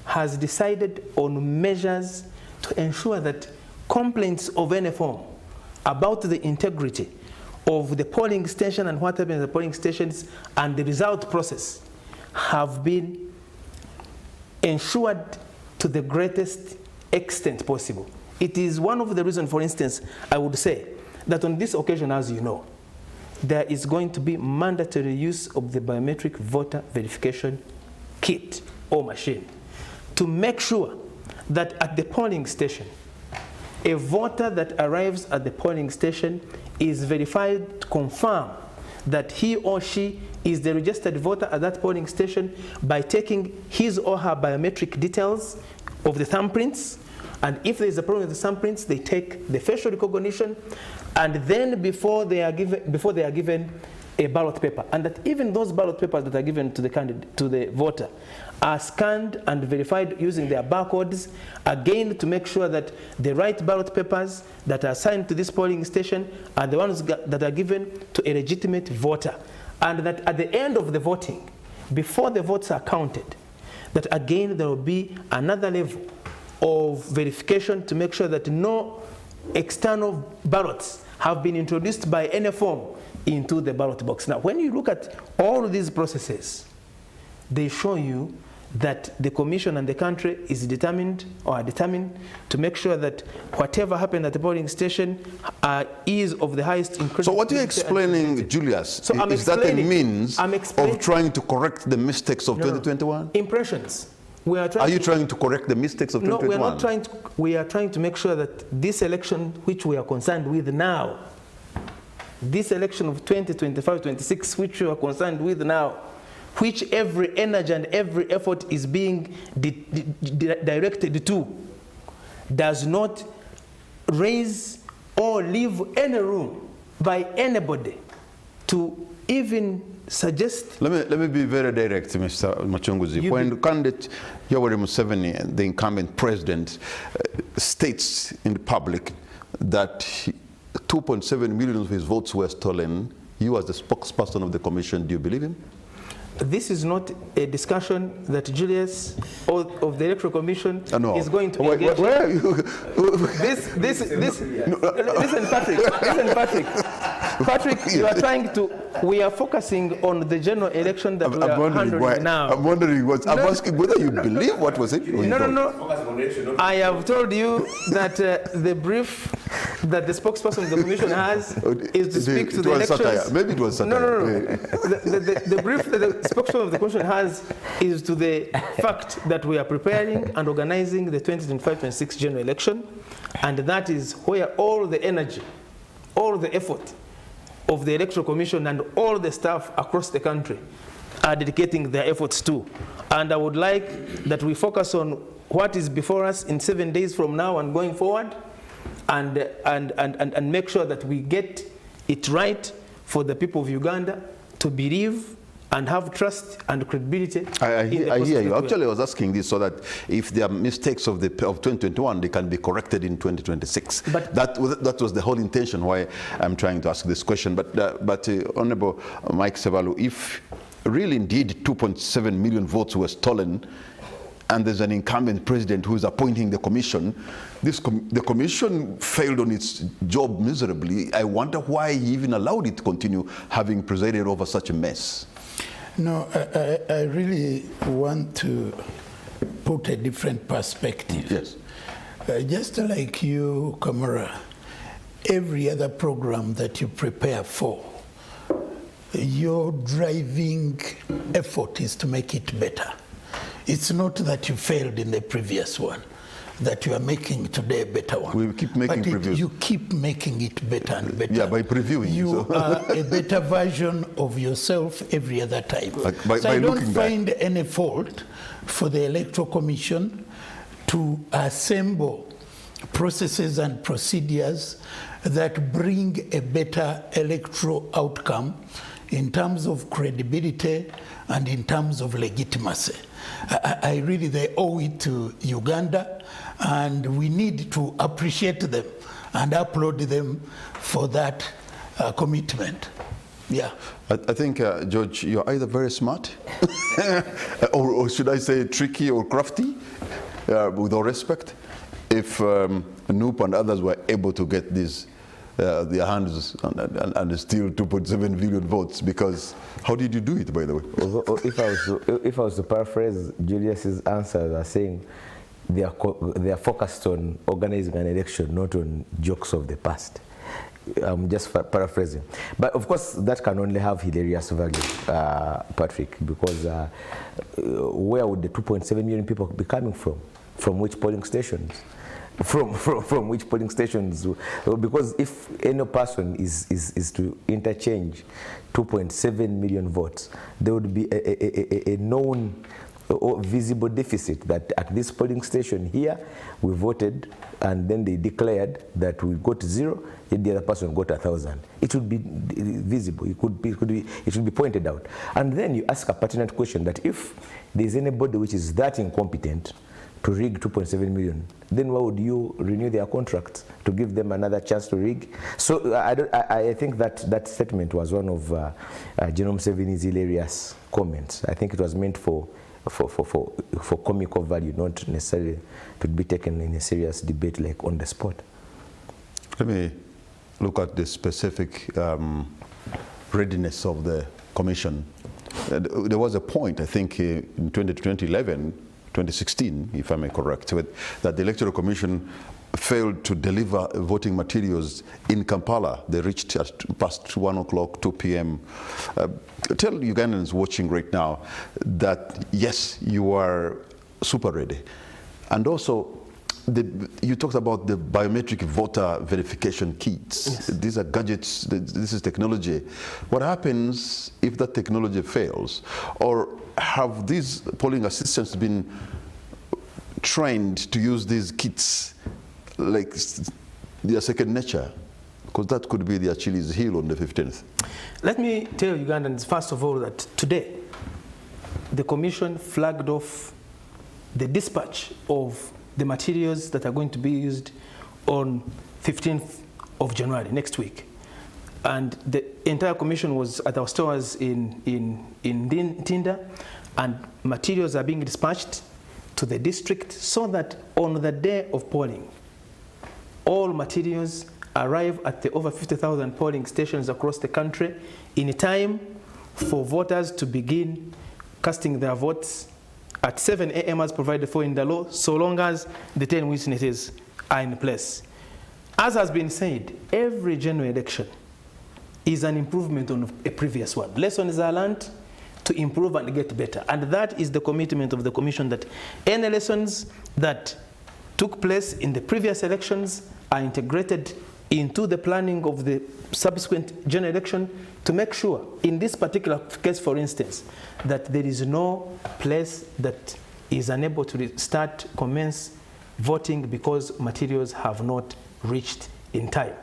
Speaker 3: has decided on measures to ensure that complaints of any form about the integrity of the polling station and what happens at the polling stations and the result process have been ensured to the greatest extent possible. It is one of the reasons, for instance, I would say that on this occasion, as you know, there is going to be mandatory use of the biometric voter verification kit or machine to make sure that at the polling station, a voter that arrives at the polling station is verified to confirm that he or she is the registered voter at that polling station by taking his or her biometric details of the thumbprints. And if there is a problem with the thumbprints, they take the facial recognition, and then before they are given a ballot paper, and that even those ballot papers that are given to the candidate, to the voter, are scanned and verified using their barcodes, again to make sure that the right ballot papers that are assigned to this polling station are the ones that are given to a legitimate voter, and that at the end of the voting, before the votes are counted, that again there will be another level of verification to make sure that no external ballots have been introduced by any form into the ballot box. Now, when you look at all of these processes, they show you that the Commission and the country is determined or are determined to make sure that whatever happened at the polling station is of the highest incredibility.
Speaker 2: So what you're explaining, Julius,
Speaker 3: so
Speaker 2: is that a means of trying to correct the mistakes of 2021?
Speaker 3: Impressions.
Speaker 2: Are you trying to correct the mistakes of 2021?
Speaker 3: No, we are not trying to. We are trying to make sure that this election, which we are concerned with now, this election of 2025-26, which we are concerned with now, which every energy and every effort is being directed to, does not raise or leave any room by anybody to even suggest.
Speaker 2: Let me be very direct, Mr. Machunguzi. When candidate Yoweri Museveni, the incumbent president, states in the public that 2.7 million of his votes were stolen, you as the spokesperson of the commission, do you believe him?
Speaker 3: This is not a discussion that Julius of the Electoral Commission is going to engage in.
Speaker 2: Where are you?
Speaker 3: Listen, Patrick. Patrick, you are trying to. We are focusing on the general election that we are handling now.
Speaker 2: I'm wondering what. I'm asking whether you believe what was it.
Speaker 3: No. I have told you that the brief that the spokesperson of the commission has is to speak to the elections.
Speaker 2: Satire. Maybe it was satire.
Speaker 3: No. The brief that the spokesperson of the commission has is to the fact that we are preparing and organizing the 2025-26 general election, and that is where all the energy, all the effort of the Electoral Commission and all the staff across the country are dedicating their efforts to. And I would like that we focus on what is before us in 7 days from now and going forward, and make sure that we get it right for the people of Uganda to believe and have trust and credibility.
Speaker 2: I hear you. Actually, I was asking this so that if there are mistakes of 2021, they can be corrected in 2026. But that was the whole intention why I'm trying to ask this question. But Honorable Mike Sebalu, if really indeed 2.7 million votes were stolen, and there's an incumbent president who is appointing the commission, the commission failed on its job miserably. I wonder why he even allowed it to continue having presided over such a mess.
Speaker 4: No, I really want to put a different perspective.
Speaker 2: Yes.
Speaker 4: Just like you, Kamara, every other program that you prepare for, your driving effort is to make it better. It's not that you failed in the previous one, that you are making today a better one.
Speaker 2: We keep making previews.
Speaker 4: You keep making it better and better.
Speaker 2: Yeah, by previewing.
Speaker 4: You are a better version of yourself every other time.
Speaker 2: I don't
Speaker 4: find any fault for the Electoral Commission to assemble processes and procedures that bring a better electoral outcome in terms of credibility and in terms of legitimacy. I really, they owe it to Uganda, and we need to appreciate them and applaud them for that commitment. Yeah.
Speaker 2: I think, George, you're either very smart, or should I say tricky or crafty, with all respect. If Noop and others were able to get these, their hands and steal 2.7 million votes, because how did you do it, by the way?
Speaker 5: If I was to paraphrase Julius's answer, they are saying they are focused on organizing an election, not on jokes of the past. I'm just paraphrasing. But of course, that can only have hilarious value, Patrick, because where would the 2.7 million people be coming from? From which polling stations? From which polling stations? Because if any person is to interchange 2.7 million votes, there would be a known or visible deficit that at this polling station here we voted and then they declared that we got 0, yet the other person got 1,000. It would be visible. It should be pointed out. And then you ask a pertinent question that if there is anybody which is that incompetent to rig 2.7 million, then why would you renew their contract to give them another chance to rig? So I think that statement was one of General Museveni's hilarious comments. I think it was meant for comical value, not necessarily to be taken in a serious debate like on the spot.
Speaker 2: Let me look at the specific readiness of the commission. There was a point, I think, in 2016, if I may correct, that the Electoral Commission failed to deliver voting materials in Kampala. They reached at past 1 o'clock, 2 p.m. Tell Ugandans watching right now that, yes, you are super ready. And also, you talked about the biometric voter verification kits. Yes. These are gadgets, this is technology. What happens if that technology fails? Or have these polling assistants been trained to use these kits like their second nature? Because that could be the Achilles heel on the 15th.
Speaker 3: Let me tell Ugandans, first of all, that today the Commission flagged off the dispatch of the materials that are going to be used on 15th of January, next week. And the entire Commission was at our stores in Tinda, and materials are being dispatched to the district so that on the day of polling, all materials arrive at the over 50,000 polling stations across the country in time for voters to begin casting their votes at 7 a.m. as provided for in the law, so long as the 10 witnesses are in place. As has been said, every general election is an improvement on a previous one. Lessons are learned to improve and get better. And that is the commitment of the Commission, that any lessons that took place in the previous elections are integrated into the planning of the subsequent general election to make sure, in this particular case, for instance, that there is no place that is unable to commence voting because materials have not reached in time.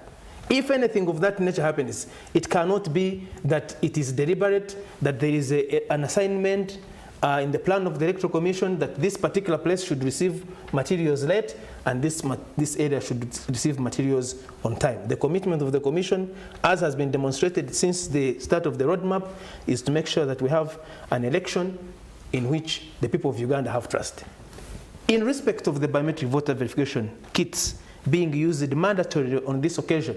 Speaker 3: If anything of that nature happens, it cannot be that it is deliberate, that there is an assignment in the plan of the Electoral Commission that this particular place should receive materials late and this area should receive materials on time. The commitment of the Commission, as has been demonstrated since the start of the roadmap, is to make sure that we have an election in which the people of Uganda have trust. In respect of the biometric voter verification kits being used mandatorily on this occasion,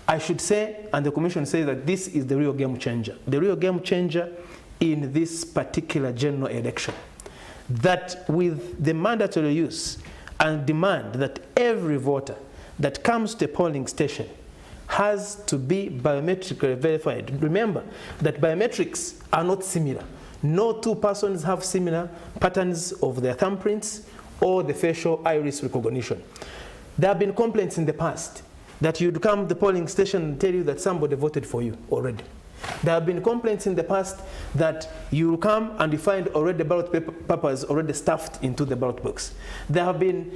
Speaker 3: I should say, and the Commission says, that this is the real game changer. The real game changer in this particular general election, that with the mandatory use and demand that every voter that comes to a polling station has to be biometrically verified. Remember that biometrics are not similar. No two persons have similar patterns of their thumbprints or the facial iris recognition. There have been complaints in the past that you'd come to the polling station and tell you that somebody voted for you already. There have been complaints in the past that you come and you find already ballot papers already stuffed into the ballot box. There have been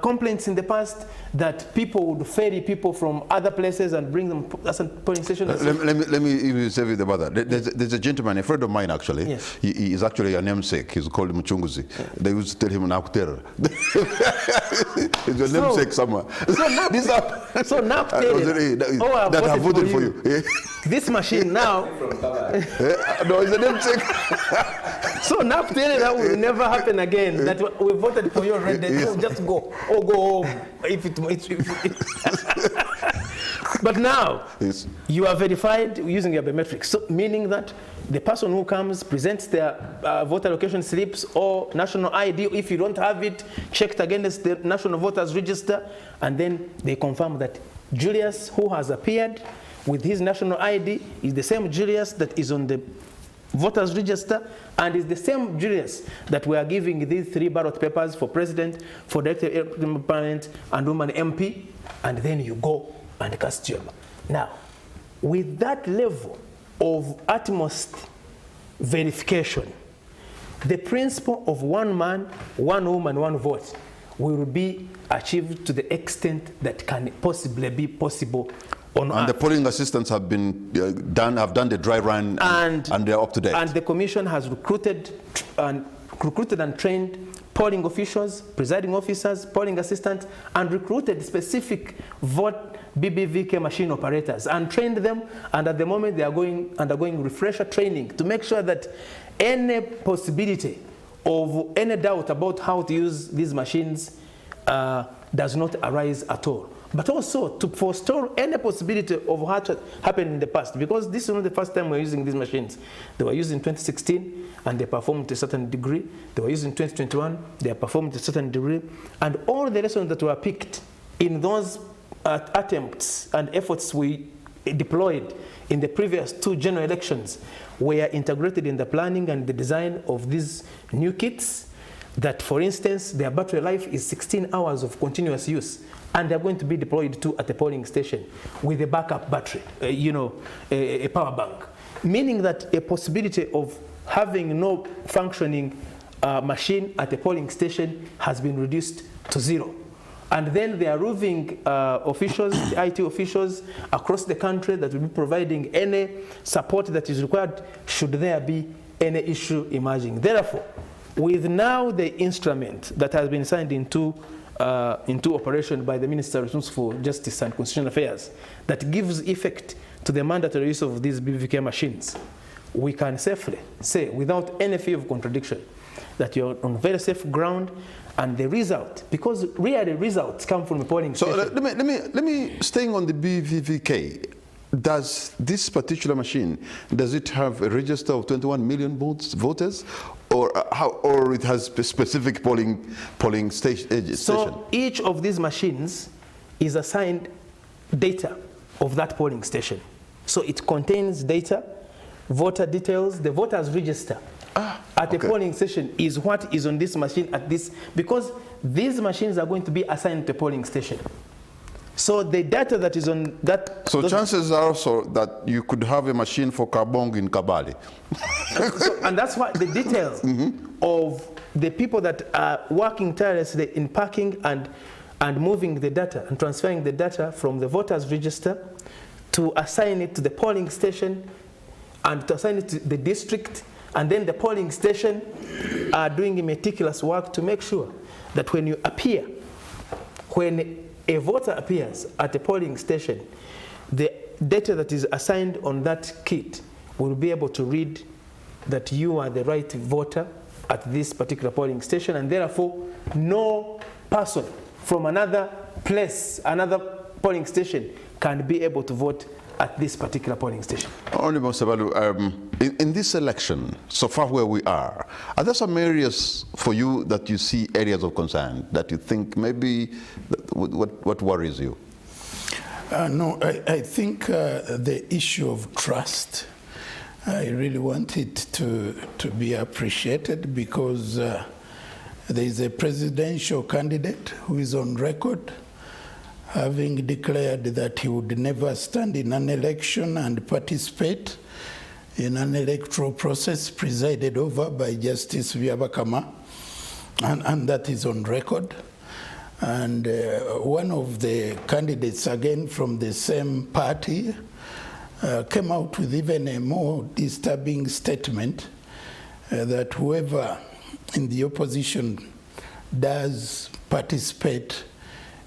Speaker 3: complaints in the past that people would ferry people from other places and bring them to a polling station.
Speaker 2: Let me say with about that. There's a gentleman, a friend of mine actually. Yes. He is actually a namesake. He's called Mchunguzi. Yeah. They used to tell him Nakuter. He's a namesake somewhere.
Speaker 3: So Nakuter.
Speaker 2: That have voted for you.
Speaker 3: This machine now.
Speaker 2: No, it's a namesake.
Speaker 3: So Nakuter, that will never happen again. That we voted for you already. Yes. So just go or go home. But now, yes, you are verified using your biometrics, so meaning that the person who comes presents their voter location slips or national ID. If you don't have it, checked against the National Voters Register, and then they confirm that Julius who has appeared with his national ID is the same Julius that is on the voters register, and is the same Julius that we are giving these 3 ballot papers for president, for director of parliament, and woman MP, and then you go and cast your ballot. Now, with that level of utmost verification, the principle of 1 man, 1 woman, 1 vote will be achieved to the extent that can possibly be possible on
Speaker 2: And
Speaker 3: Earth.
Speaker 2: the polling assistants have been done the dry run, and they're up to date.
Speaker 3: And the commission has recruited and trained polling officials, presiding officers, polling assistants, and recruited specific vote BBVK machine operators and trained them. And at the moment, they are undergoing refresher training to make sure that any possibility of any doubt about how to use these machines does not arise at all. But also to forestall any possibility of what happened in the past, because this is not the first time we're using these machines. They were used in 2016 and they performed to a certain degree. They were used in 2021, they performed to a certain degree. And all the lessons that were picked in those attempts and efforts we deployed in the previous 2 general elections were integrated in the planning and the design of these new kits that, for instance, their battery life is 16 hours of continuous use. And they're going to be deployed too at a polling station with a backup battery, a power bank. Meaning that a possibility of having no functioning machine at a polling station has been reduced to 0. And then they are moving officials, the IT officials across the country that will be providing any support that is required should there be any issue emerging. Therefore, with now the instrument that has been signed into operation by the Minister responsible for Justice and Constitutional Affairs that gives effect to the mandatory use of these BVK machines, we can safely say, without any fear of contradiction, that you're on very safe ground. And the result, because really results come from the polling station.
Speaker 2: So let me staying on the BVVK. Does this particular machine, does it have a register of 21 million voters, or it has a specific polling station?
Speaker 3: So each of these machines is assigned data of that polling station. So it contains data, voter details, the voters register. At a polling station is what is on this machine at this, because these machines are going to be assigned to a polling station. So the data that is on that...
Speaker 2: So chances are also that you could have a machine for Kabong in Kabale.
Speaker 3: And that's why the details of the people that are working tirelessly in packing and moving the data and transferring the data from the voters register to assign it to the polling station and to assign it to the district. And then the polling station are doing meticulous work to make sure that when you appear, when a voter appears at a polling station, the data that is assigned on that kit will be able to read that you are the right voter at this particular polling station, and therefore no person from another place, another polling station, can be able to vote at this particular polling station.
Speaker 2: Honorable Sabalu, in this election, so far where we are there some areas for you that you see areas of concern that you think maybe what worries you?
Speaker 4: No, I think the issue of trust, I really want it to be appreciated, because there is a presidential candidate who is on record having declared that he would never stand in an election and participate in an electoral process presided over by Justice Byabakama, and that is on record. And one of the candidates, again from the same party, came out with even a more disturbing statement that whoever in the opposition does participate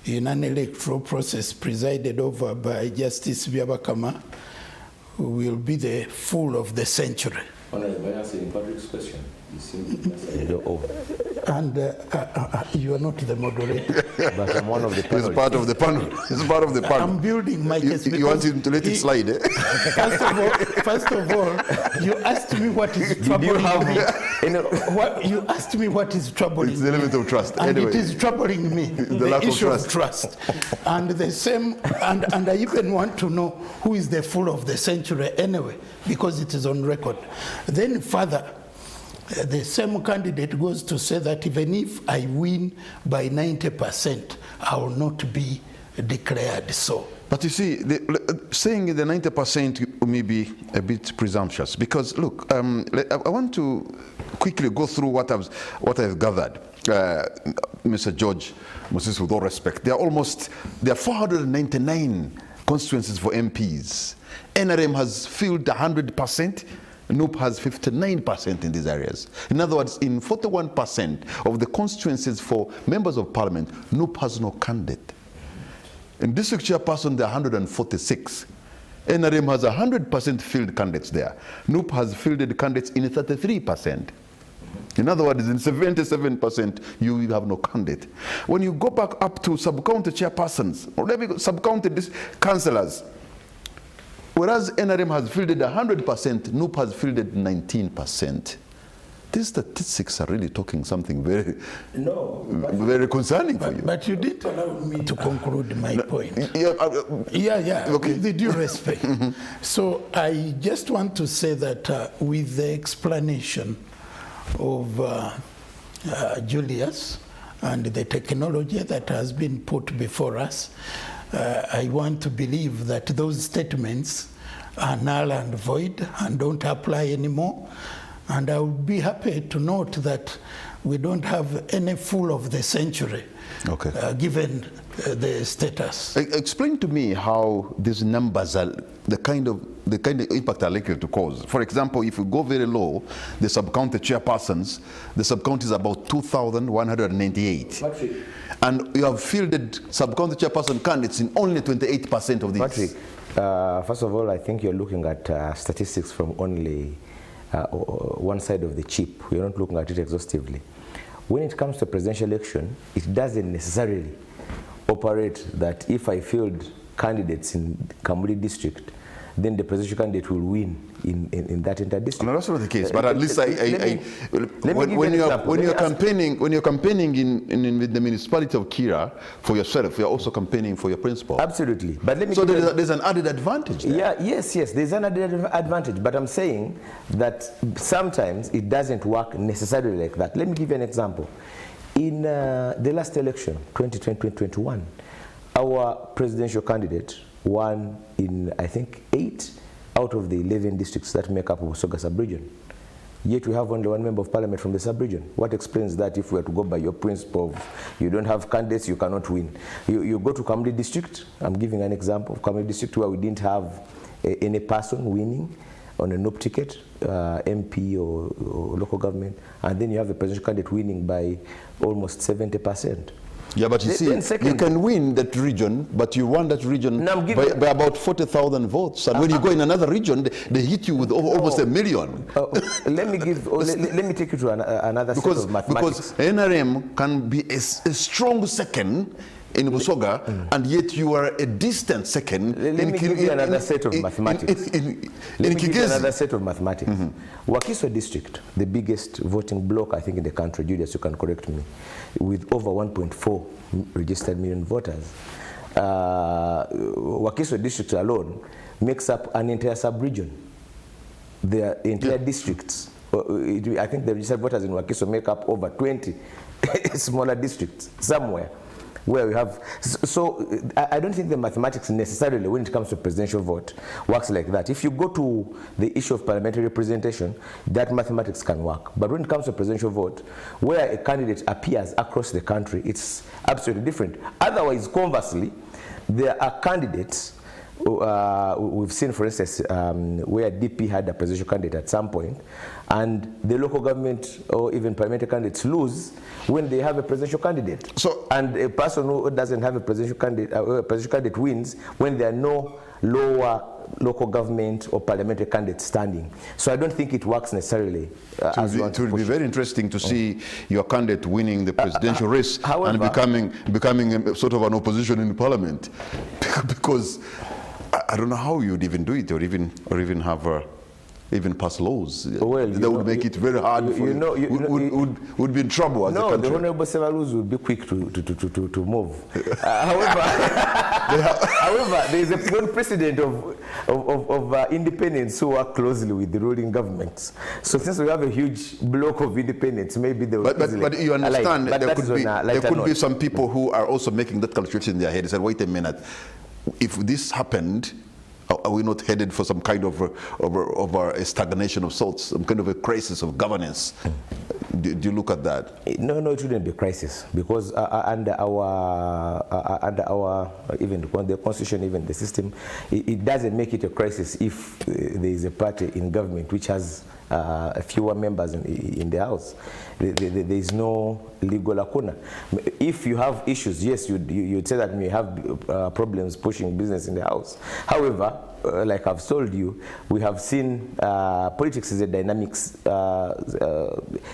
Speaker 4: in an electoral process presided over by Justice Byabakama will be the fool of the century.
Speaker 5: Honorable, answering Patrick's question.
Speaker 4: And you are not the moderator.
Speaker 5: But I'm one of the panel.
Speaker 2: He's part of the panel. He's part of the panel.
Speaker 4: I'm building my case.
Speaker 2: You want him to let it slide, eh?
Speaker 4: First of all, you asked me what is troubling me.
Speaker 5: You know,
Speaker 4: What, you asked me what is troubling
Speaker 2: It's the element of trust.
Speaker 4: and
Speaker 2: Anyway.
Speaker 4: it is troubling me, the
Speaker 2: lack of
Speaker 4: issue of trust. And the same, and I even want to know who is the fool of the century anyway, because it is on record. Then further, the same candidate goes to say that even if I win by 90%, I will not be declared so.
Speaker 2: But you see, saying the 90% may be a bit presumptuous, because look, I want to quickly go through what I've gathered. Mr. George Moses, with all respect, there are 499 constituencies for MPs. NRM has filled 100%. NUP has 59% in these areas. In other words, in 41% of the constituencies for members of parliament, NUP has no candidate. In district chairperson, there are 146. NRM has 100% filled candidates there. NUP has fielded candidates in 33%. In other words, in 77%, you have no candidate. When you go back up to sub-county chairpersons, or maybe sub-county councillors, whereas NRM has fielded 100%, NUP has fielded 19%. These statistics are really talking something very concerning for you.
Speaker 4: But you did allow me to conclude my point.
Speaker 2: Yeah,
Speaker 4: Okay. With due respect. So I just want to say that with the explanation of Julius and the technology that has been put before us, I want to believe that those statements are null and void and don't apply anymore. And I would be happy to note that we don't have any fool of the century, given the status.
Speaker 2: Explain to me how these numbers are the kind of impact are likely to cause. For example, if you go very low, the sub-county chairpersons, the sub-county is about 2,198. And you have fielded sub-county chairperson candidates in only 28% of these.
Speaker 5: Patrick, first of all, I think you're looking at statistics from only one side of the chip. We're not looking at it exhaustively. When it comes to presidential election, it doesn't necessarily operate that if I field candidates in Kamuli district, then the presidential candidate will win in that entire district.
Speaker 2: No, that's not the case. But at least when you're campaigning in the municipality of Kira for yourself, you're also campaigning for your principal.
Speaker 5: Absolutely. But let me
Speaker 2: there's an added advantage there.
Speaker 5: Yeah, yes, there's an added advantage. But I'm saying that sometimes it doesn't work necessarily like that. Let me give you an example. In the last election, 2020-2021, our presidential candidate won in, I think, 8 out of the 11 districts that make up Busoga sub-region. Yet we have only one member of parliament from the sub-region. What explains that if we were to go by your principle of you don't have candidates, you cannot win? You go to Kamuli district, I'm giving an example of Kamuli district where we didn't have any person winning on a NUP ticket, MP or local government, and then you have a presidential candidate winning by almost 70%.
Speaker 2: Yeah, but you see, you can win that region, but you won that region by about 40,000 votes. And when you go in another region, they hit you with almost 1 million.
Speaker 5: Let me take you to another set of mathematics.
Speaker 2: Because NRM can be a strong second in Busoga, and yet you are a distant second.
Speaker 5: Let me give you another set of mathematics. Wakiso district, the biggest voting bloc, I think, in the country, Julius, you can correct me, with over 1.4 registered million voters. Wakiso district alone makes up an entire sub-region. The entire districts, I think the registered voters in Wakiso make up over 20 smaller districts somewhere, where we have, so I don't think the mathematics necessarily, when it comes to presidential vote, works like that. If you go to the issue of parliamentary representation, that mathematics can work. But when it comes to presidential vote, where a candidate appears across the country, it's absolutely different. Otherwise, conversely, there are candidates, we've seen, for instance, where DP had a presidential candidate at some point, and the local government or even parliamentary candidates lose when they have a presidential candidate. So, and a person who doesn't have a presidential candidate wins when there are no lower local government or parliamentary candidates standing. So I don't think it works necessarily.
Speaker 2: It will be very interesting to see your candidate winning the presidential race and becoming a sort of an opposition in parliament, because I don't know how you'd even do it, or even have even pass laws.
Speaker 5: Well,
Speaker 2: that would make it very hard for you. Would be in trouble as a country.
Speaker 5: No, the Honorable Sevalus would be quick to move. However, there is a precedent of independents who work closely with the ruling governments. So since we have a huge block of independents, maybe they would
Speaker 2: but you understand there could be some people who are also making that calculation in their head and said, wait a minute, if this happened, are we not headed for some kind of a stagnation of sorts, some kind of a crisis of governance? Do you look at that?
Speaker 5: No, it shouldn't be a crisis, because under our even the constitution, even the system, it doesn't make it a crisis if there is a party in government which has fewer members in the house. There is no legal lacuna. If you have issues, yes, you'd say that you have problems pushing business in the house. However, like I've told you, we have seen politics is a dynamics,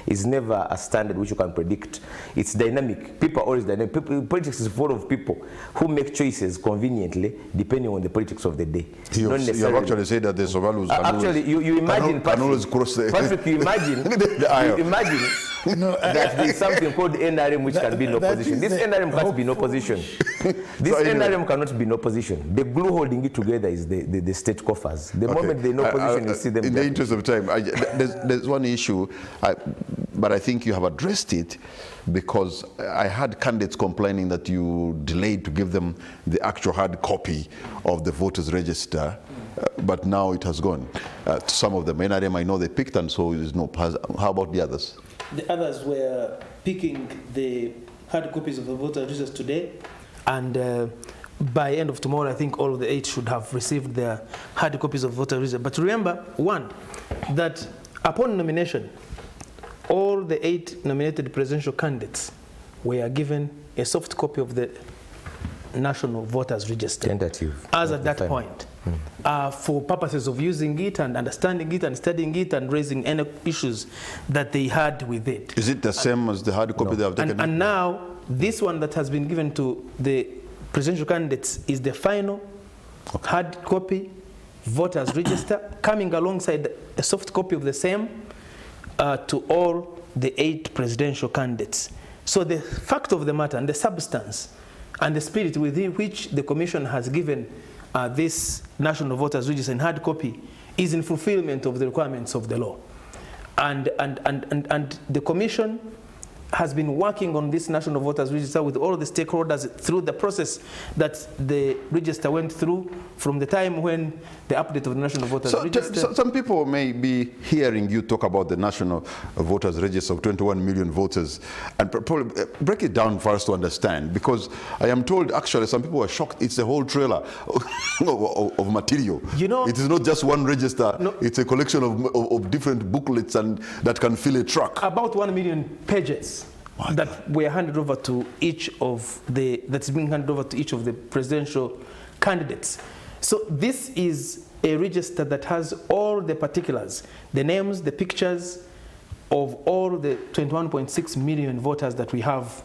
Speaker 5: is never a standard which you can predict. It's dynamic. People are always dynamic. Politics is full of people who make choices conveniently depending on the politics of the day.
Speaker 2: You have actually said that the Somalis
Speaker 5: actually, you imagine, Patrick, you imagine that there is something called NRM which can be in opposition. This NRM can't be in opposition. This NRM cannot be in opposition. The glue holding it together is the state coffers. The moment they're in opposition, you see them.
Speaker 2: In the interest of time, there's one issue, but I think you have addressed it, because I had candidates complaining that you delayed to give them the actual hard copy of the voters register, but now it has gone. To some of them, NRM, I know they picked, and so there's no. How about the others?
Speaker 3: The others were picking the hard copies of the voter registers today, and by end of tomorrow, I think all of the 8 should have received their hard copies of voter registers. But remember, one, that upon nomination, all the 8 nominated presidential candidates were given a soft copy of the National Voters Register.
Speaker 5: Tentative.
Speaker 3: As at that point. For purposes of using it and understanding it and studying it and raising any issues that they had with it.
Speaker 2: Is it the same as the hard copy they have taken?
Speaker 3: And now, this one that has been given to the presidential candidates is the final hard copy voters register, coming alongside a soft copy of the same to all the 8 presidential candidates. So the fact of the matter and the substance and the spirit within which the Commission has given this National Voters Register in hard copy is in fulfillment of the requirements of the law. And the Commission has been working on this National Voters Register with all the stakeholders through the process that the register went through from the time when the update of the National Voters Register.
Speaker 2: So some people may be hearing you talk about the National Voters Register of 21 million voters, and probably break it down for us to understand, because I am told actually some people are shocked. It's a whole trailer of material.
Speaker 3: You know,
Speaker 2: it is not just one register. No, it's a collection of different booklets and that can fill a truck.
Speaker 3: About 1 million pages. That were handed over to each of the, that's being handed over to each of the presidential candidates. So this is a register that has all the particulars, the names, the pictures of all the 21.6 million voters that we have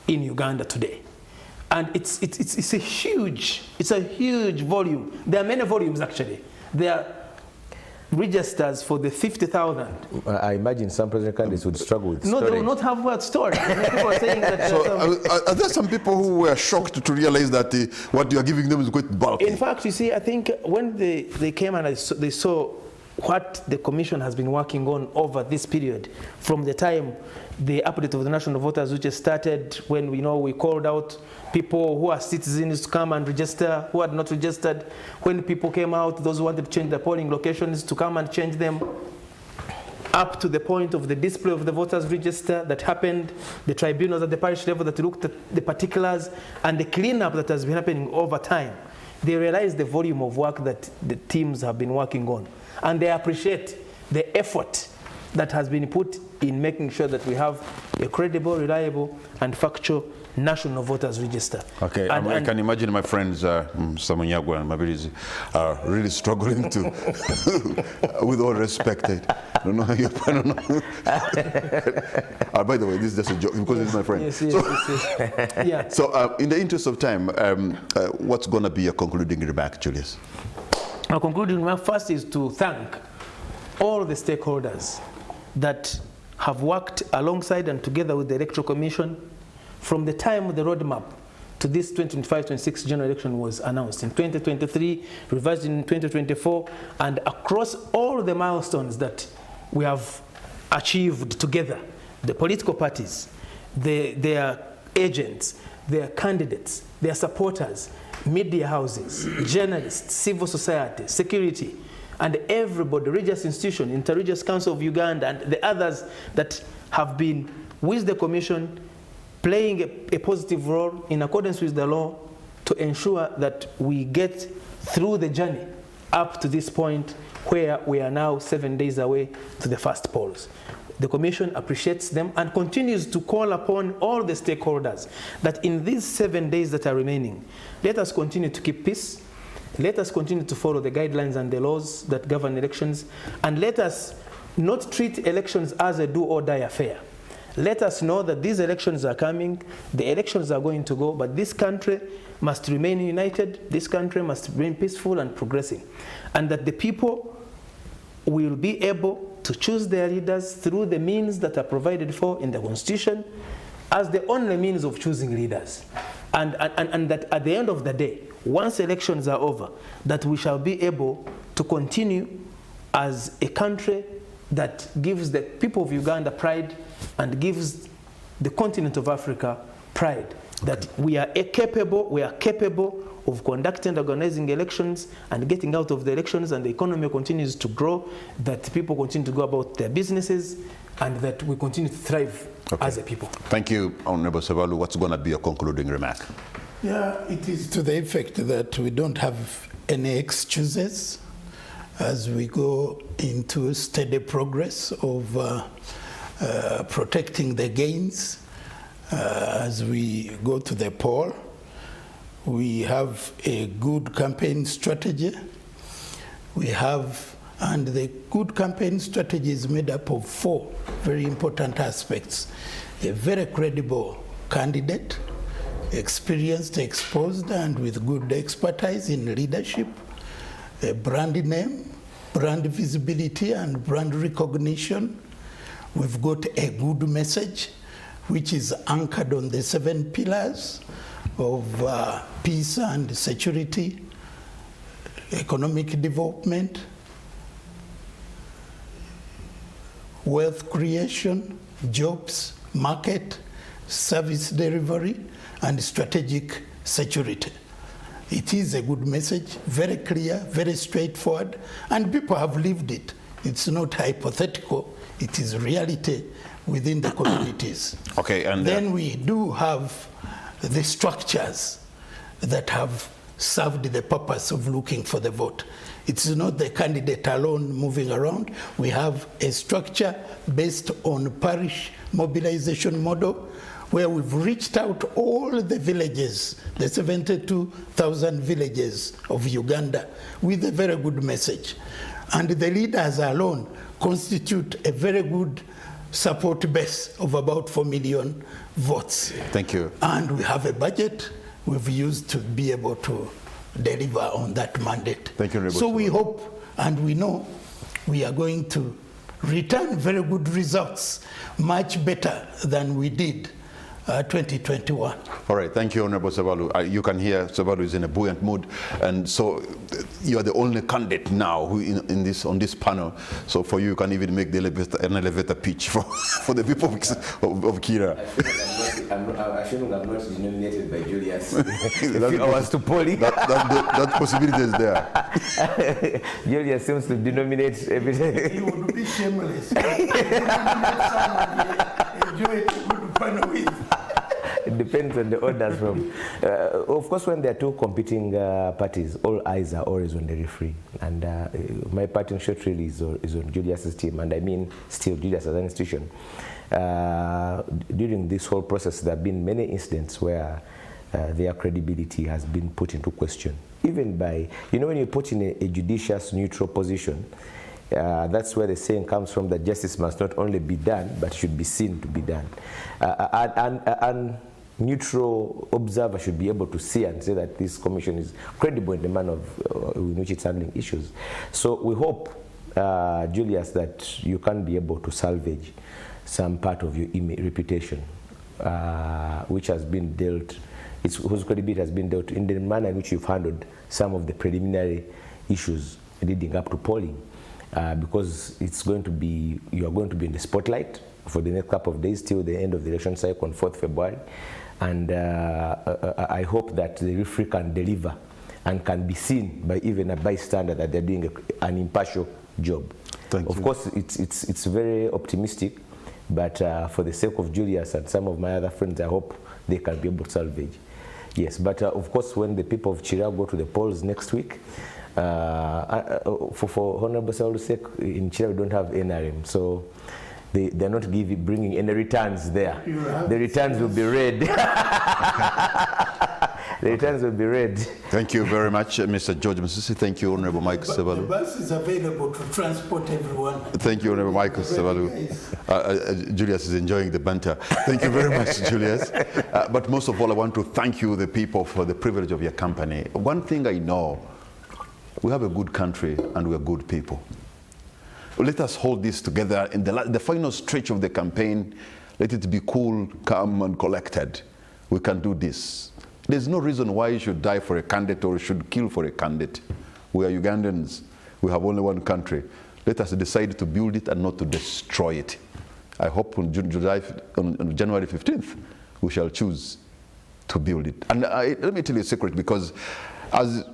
Speaker 3: in Uganda today. And it's a huge volume. There are many volumes actually. There are registers for the 50,000.
Speaker 5: I imagine some president candidates would struggle with storage.
Speaker 3: No, they will not have what stored. People are saying that.
Speaker 2: So are there some people who were shocked to realize that what you are giving them is quite bulky?
Speaker 3: In fact, you see, I think when they came and they saw what the Commission has been working on over this period, from the time the update of the National Voters Register started, when we called out people who are citizens to come and register, who had not registered, when people came out, those who wanted to change their polling locations to come and change them, up to the point of the display of the voters register that happened, the tribunals at the parish level that looked at the particulars, and the cleanup that has been happening over time. They realized the volume of work that the teams have been working on, and they appreciate the effort that has been put in making sure that we have a credible, reliable, and factual National Voters Register.
Speaker 2: Okay, I can imagine my friends, Samunyagwa and Mabilis, are really struggling to, with all respect, I don't know. By the way, this is just a joke because it's my friend.
Speaker 3: Yes. Yeah.
Speaker 2: So in the interest of time, what's going to be your concluding remark, Julius?
Speaker 3: My concluding remark first is to thank all the stakeholders that have worked alongside and together with the Electoral Commission from the time the roadmap to this 2025-26 general election was announced in 2023, revised in 2024, and across all the milestones that we have achieved together, the political parties, their agents, their candidates, their supporters, media houses, journalists, civil society, security, and everybody, religious institution, Inter-Religious Council of Uganda, and the others that have been with the Commission playing a positive role in accordance with the law to ensure that we get through the journey up to this point where we are now 7 days away to the first polls. The Commission appreciates them and continues to call upon all the stakeholders that in these 7 days that are remaining, let us continue to keep peace, let us continue to follow the guidelines and the laws that govern elections, and let us not treat elections as a do-or-die affair. Let us know that these elections are coming, the elections are going to go, but this country must remain united, this country must remain peaceful and progressing, and that the people will be able to choose their leaders through the means that are provided for in the Constitution as the only means of choosing leaders. And that at the end of the day, once elections are over, that we shall be able to continue as a country that gives the people of Uganda pride and gives the continent of Africa pride. That we are capable of conducting and organizing elections and getting out of the elections, and the economy continues to grow, that people continue to go about their businesses, and that we continue to thrive as a people.
Speaker 2: Thank you, Honorable Ssebalu. What's going to be your concluding remark?
Speaker 4: Yeah, it is to the effect that we don't have any excuses as we go into steady progress of protecting the gains as we go to the poll. We have a good campaign strategy. And the good campaign strategy is made up of 4 very important aspects. A very credible candidate, experienced, exposed, and with good expertise in leadership, a brand name, brand visibility, and brand recognition. We've got a good message, which is anchored on the 7 pillars of peace and security, economic development, wealth creation, jobs, market, service delivery, and strategic security. It is a good message, very clear, very straightforward, and people have lived it. It's not hypothetical, it is reality within the communities.
Speaker 2: Okay, and
Speaker 4: then we do have the structures that have served the purpose of looking for the vote. It's not the candidate alone moving around. We have a structure based on parish mobilization model where we've reached out all the villages, the 72,000 villages of Uganda, with a very good message. And the leaders alone constitute a very good support base of about 4 million votes.
Speaker 2: Thank you.
Speaker 4: And we have a budget we've used to be able to deliver on that mandate.
Speaker 2: Thank you,
Speaker 4: so we hope and we know we are going to return very good results, much better than we did 2021.
Speaker 2: All right, thank you, Honorable Ssebalu. You can hear Ssebalu is in a buoyant mood, and so you are the only candidate now who on this panel. So for you can even make an elevator pitch for the people of Kira.
Speaker 5: I feel I'm not nominated by Julius. If I was to polling.
Speaker 2: That possibility is there.
Speaker 5: Julius seems to denominate everything.
Speaker 4: You would be shameless.
Speaker 5: It depends on the orders from. Of course, when there are 2 competing parties, all eyes are always on the referee. And my party shot really is on Julius's team, and I mean still Julius as an institution. During this whole process, there have been many incidents where their credibility has been put into question. Even by, when you put in a judicious, neutral position, that's where the saying comes from that justice must not only be done, but should be seen to be done. And neutral observer should be able to see and say that this commission is credible in the manner in which it's handling issues. So we hope Julius, that you can't be able to salvage some part of your reputation, which has been dealt, whose credibility has been dealt in the manner in which you've handled some of the preliminary issues leading up to polling, because it's going to be, you are going to be in the spotlight for the next couple of days till the end of the election cycle on 4th February. And I hope that the referee can deliver and can be seen by even a bystander that they're doing an impartial job.
Speaker 2: Thank you.
Speaker 5: Of course, it's very optimistic, but for the sake of Julius and some of my other friends, I hope they can be able to salvage. Yes, but of course, when the people of Chira go to the polls next week, for Honorable Saul's sake, in Chira we don't have NRM, so they're not bringing any returns there. The returns will be read. The returns will be read.
Speaker 2: Thank you very much, Mr. George Musisi. Thank you, Honorable Mike Sevalu.
Speaker 4: The bus is available to transport everyone.
Speaker 2: Thank you, Honorable Michael Sevalu. Julius is enjoying the banter. Thank you very much, Julius. But most of all, I want to thank you, the people, for the privilege of your company. One thing I know, we have a good country and we are good people. Let us hold this together in the final stretch of the campaign. Let it be cool, calm, and collected. We can do this. There's no reason why you should die for a candidate or should kill for a candidate. We are Ugandans. We have only one country. Let us decide to build it and not to destroy it. I hope on January 15th, we shall choose to build it. And let me tell you a secret, because as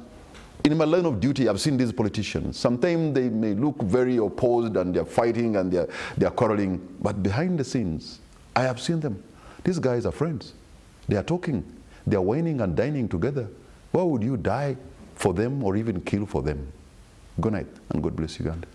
Speaker 2: in my line of duty, I've seen these politicians. Sometimes they may look very opposed and they're fighting and they're quarreling, but behind the scenes, I have seen them. These guys are friends. They are talking. They are whining and dining together. Why would you die for them or even kill for them? Good night and God bless Uganda.